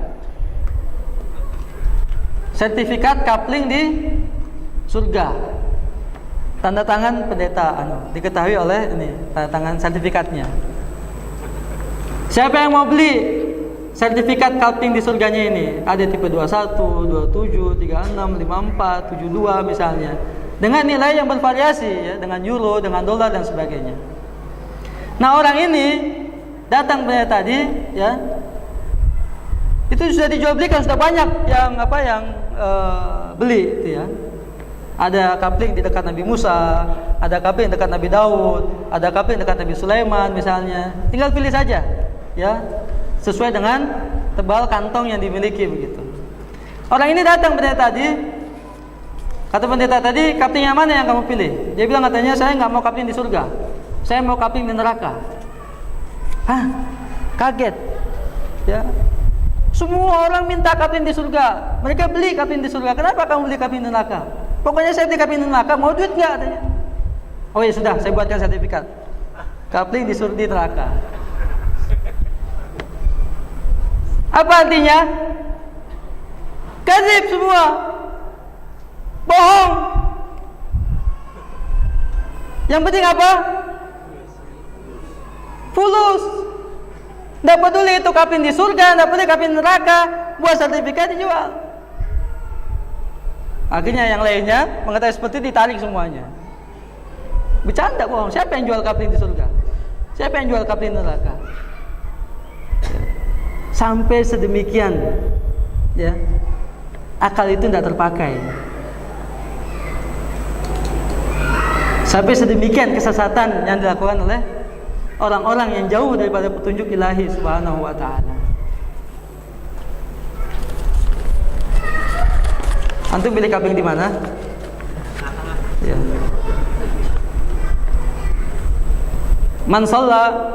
Sertifikat coupling di surga. Tanda tangan pendeta, diketahui oleh ini, tanda tangan sertifikatnya. Siapa yang mau beli sertifikat coupling di surganya ini? Ada tipe 21, 27, 36, 54, 72 misalnya. Dengan nilai yang bervariasi, ya, dengan euro, dengan dolar dan sebagainya. Nah, orang ini datang tadi, ya, itu sudah dijual belikan, sudah banyak yang beli, itu ya. Ada coupling di dekat Nabi Musa, ada coupling dekat Nabi Daud, ada coupling dekat Nabi Sulaiman misalnya. Tinggal pilih saja, ya, sesuai dengan tebal kantong yang dimiliki begitu. Orang ini datang pendeta tadi, kata pendeta tadi, coupling yang mana yang kamu pilih? Dia bilang katanya, saya nggak mau coupling di surga, saya mau coupling di neraka. Hah? Kaget, ya. Semua orang minta coupling di surga, mereka beli coupling di surga. Kenapa kamu beli coupling di neraka? Pokoknya saya beli coupling di neraka, mau duit nggak? Katanya. Oh ya sudah, saya buatkan sertifikat coupling di surga, di neraka. Apa artinya? Kadzib semua, bohong. Yang penting apa? Fulus. Tidak peduli itu coupling di surga, tidak peduli coupling di neraka, buat sertifikat dijual. Akhirnya yang lainnya mengetahui seperti itu, ditarik semuanya. Bercanda, bohong. Siapa yang jual coupling di surga? Siapa yang jual coupling di neraka? Sampai sedemikian, ya, akal itu tidak terpakai. Sampai sedemikian kesesatan yang dilakukan oleh orang-orang yang jauh daripada petunjuk ilahi subhanahu wa ta'ala. Antum pilih coupling di mana? Ya. Man shalla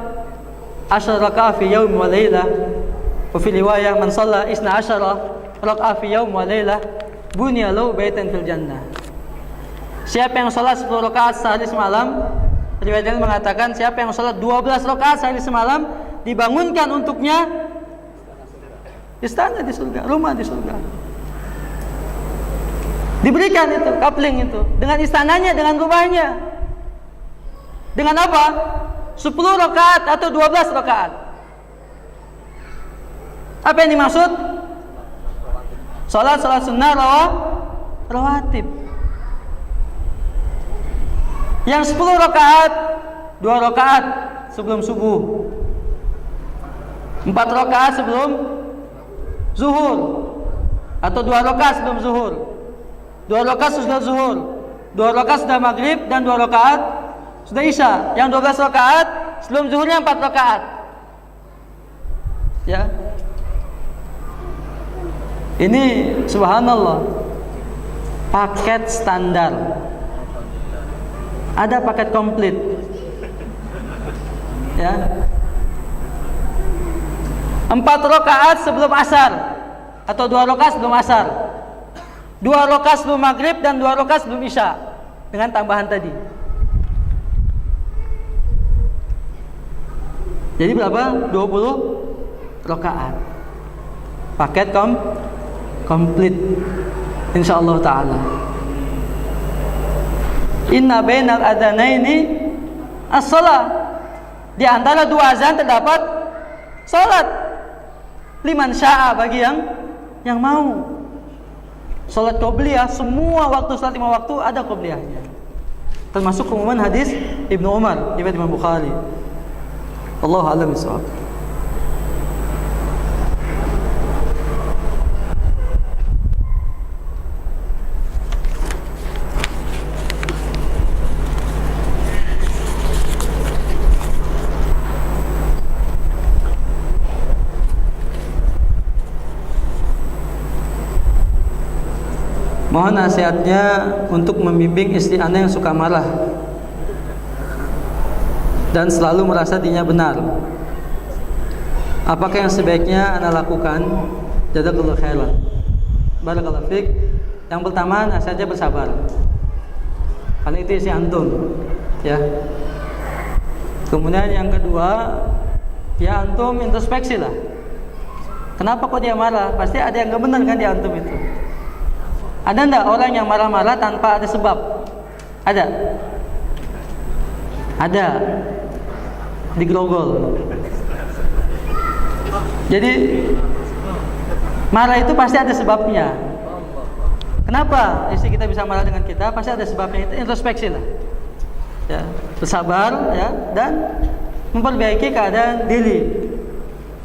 10 raka'ah fi yaum wa lailah, wa fi riwayah man shalla 12 raka'ah fi yaum wa lailah, bunya lahu baitan fil jannah. Siapa yang salat 10 rakaat sehari semalam, riwayat lain mengatakan siapa yang salat 12 rakaat sehari semalam, dibangunkan untuknya istana di surga, rumah di surga. Diberikan itu coupling itu dengan istananya, dengan rumahnya. Dengan apa? 10 rakaat atau 12 rakaat. Apa yang dimaksud? Salat sunnah rawatib. Yang 10 rakaat, 2 rakaat sebelum subuh, 4 rakaat sebelum zuhur, atau 2 rakaat sebelum zuhur, 2 rakaat sudah zuhur, 2 rakaat sudah maghrib, dan 2 rakaat sudah isya. Yang 12 rakaat sebelum zuhurnya 4 rakaat. Ya. Ini subhanallah, paket standar. Ada paket komplit. Ya. 4 rakaat sebelum asar, atau 2 rakaat sebelum asar, 2 rakaat sebelum maghrib, dan 2 rakaat sebelum isya, dengan tambahan tadi. Jadi berapa? 20 rakaat. Paket komplit insyaallah taala. Inna bainal adzanaini as-shalah. Di antara 2 azan terdapat salat. Liman syaa, bagi yang mau. Salat qobliyah, semua waktu salat 5 waktu ada qobliyahnya. Termasuk umuman hadis Ibnu Umar, riwayat Imam Bukhari. Allahu a'lam bishawab. Mohon nasihatnya untuk membimbing istri Anda yang suka marah dan selalu merasa dirinya benar. Apakah yang sebaiknya Anda lakukan? Jazakallahu khairan. Barakallahu fiik. Yang pertama, nasihatnya bersabar. Karena itu istri antum, ya. Kemudian yang kedua, ya antum introspeksi lah. Kenapa kok dia marah? Pasti ada yang gak benar kan di antum itu. Ada enggak orang yang marah-marah tanpa ada sebab? Ada? Ada. Digrogol. Jadi marah itu pasti ada sebabnya. Kenapa istri kita bisa marah dengan kita? Pasti ada sebabnya. Itu introspeksi lah. Ya, bersabar ya, dan memperbaiki keadaan diri.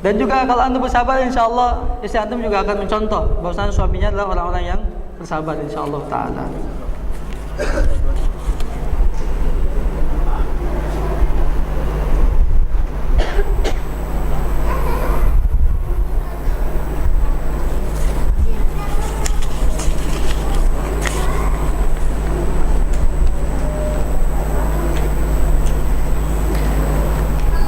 Dan juga kalau antum bersabar, insyaallah istri antum juga akan mencontoh bahwasanya suaminya adalah orang-orang yang bersabar, insyaallah taala.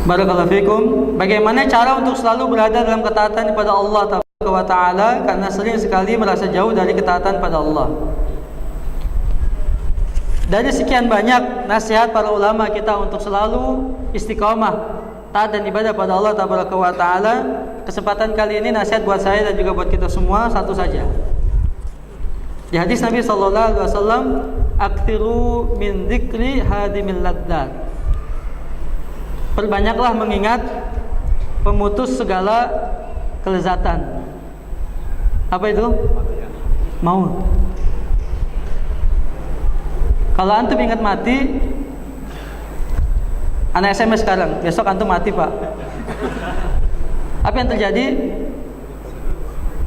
Barakallahu fikum. Bagaimana cara untuk selalu berada dalam ketaatan kepada Allah Taala, karena sering sekali merasa jauh dari ketaatan pada Allah. Dari sekian banyak nasihat para ulama kita untuk selalu istiqamah taat dan ibadah pada Allah Taala, kesempatan kali ini nasihat buat saya dan juga buat kita semua satu saja. Di hadis Nabi sallallahu alaihi wasallam, "Aktsiru min dzikri hadimil ladzat." Perbanyaklah mengingat pemutus segala kelezatan. Apa itu? Maut. Kalau antum ingat mati, anak SMS sekarang, besok antum mati pak. Apa yang terjadi?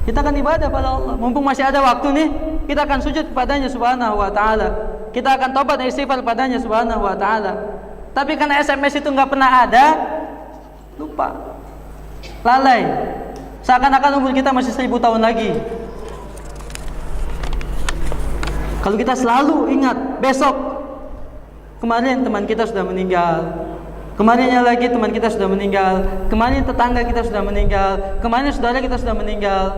Kita akan ibadah pada Allah. Mumpung masih ada waktu nih, kita akan sujud kepadanya subhanahu wa ta'ala. Kita akan taubat dan istighfar padanya subhanahu wa ta'ala. Tapi karena SMS itu nggak pernah ada, lupa, lalai. Seakan-akan umur kita masih 1000 tahun lagi. Kalau kita selalu ingat, besok, kemarin teman kita sudah meninggal, kemarinnya lagi teman kita sudah meninggal, kemarin tetangga kita sudah meninggal, kemarin saudara kita sudah meninggal,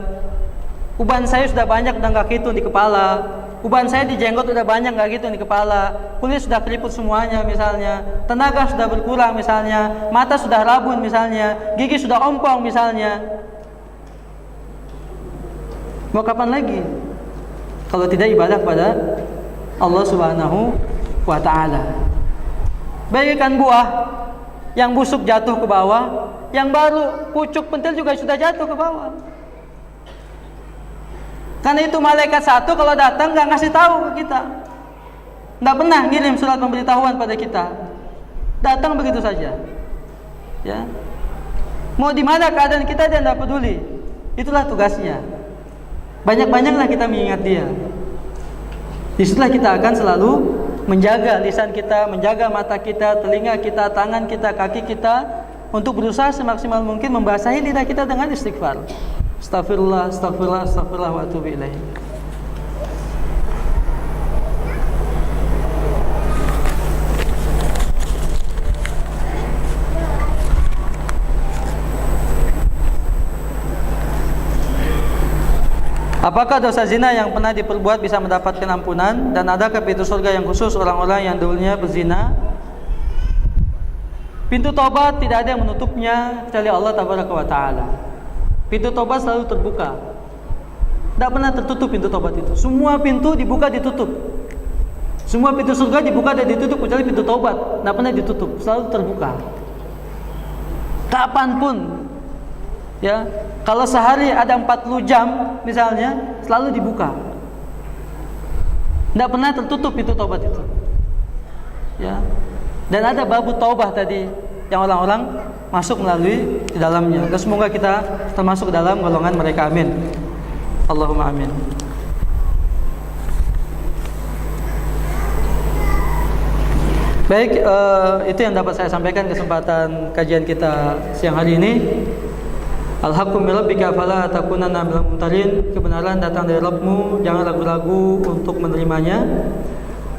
uban saya sudah banyak dan nggak hitung di kepala, uban saya di jenggot sudah banyak nggak hitung di kepala, kulit sudah keriput semuanya misalnya, tenaga sudah berkurang misalnya, mata sudah rabun misalnya, gigi sudah ompong misalnya. Mau kapan lagi kalau tidak ibadah kepada Allah Subhanahu wa ta'ala? Bagaikan buah yang busuk jatuh ke bawah, yang baru pucuk pentil juga sudah jatuh ke bawah. Karena itu malaikat satu kalau datang nggak ngasih tahu ke kita, nggak pernah ngirim surat pemberitahuan pada kita, datang begitu saja. Ya, mau di mana keadaan kita dia nggak peduli. Itulah tugasnya. Banyak-banyaklah kita mengingat dia. Disitulah kita akan selalu menjaga lisan kita, menjaga mata kita, telinga kita, tangan kita, kaki kita, untuk berusaha semaksimal mungkin membasahi lidah kita dengan istighfar. Astagfirullah, astagfirullah, astagfirullah wa atubu ilaih. Apakah dosa zina yang pernah diperbuat bisa mendapatkan ampunan? Dan adakah pintu surga yang khusus orang-orang yang dulunya berzina? Pintu tobat tidak ada yang menutupnya kecuali Allah Tabaraka wa Ta'ala. Pintu tobat selalu terbuka, tidak pernah tertutup pintu tobat itu. Semua pintu dibuka ditutup. Semua pintu surga dibuka dan ditutup kecuali pintu tobat, tidak pernah ditutup, selalu terbuka. Kapanpun Ya, kalau sehari ada 40 jam misalnya, selalu dibuka. Tidak pernah tertutup itu taubat itu. Ya. Dan ada babu taubah tadi yang orang-orang masuk melalui di dalamnya. Dan semoga kita termasuk dalam golongan mereka. Amin. Allahumma amin. Baik, itu yang dapat saya sampaikan kesempatan kajian kita siang hari ini. Al-haqqu min rabbika fala takunanna minal mumtarin. Kebenaran datang dari Rabbmu, jangan ragu-ragu untuk menerimanya.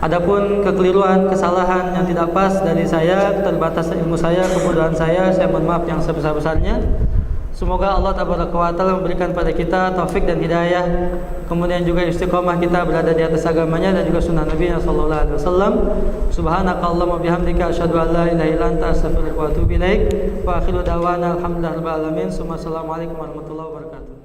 Adapun kekeliruan, kesalahan yang tidak pas dari saya, keterbatasan ilmu saya, kebodohan saya mohon maaf yang sebesar-besarnya. Semoga Allah Tabaraka wa Ta'ala memberikan pada kita taufik dan hidayah, kemudian juga istiqomah kita berada di atas agamanya dan juga sunnah Nabi sallallahu alaihi wasallam. Subhanakallahumma bihamdika asyhadu an la ilaha illa anta astaghfiruka wa atubu ilaik. Wa akhiru da'wana alhamdulillahi rabbil alamin. Assalamualaikum warahmatullahi wabarakatuh.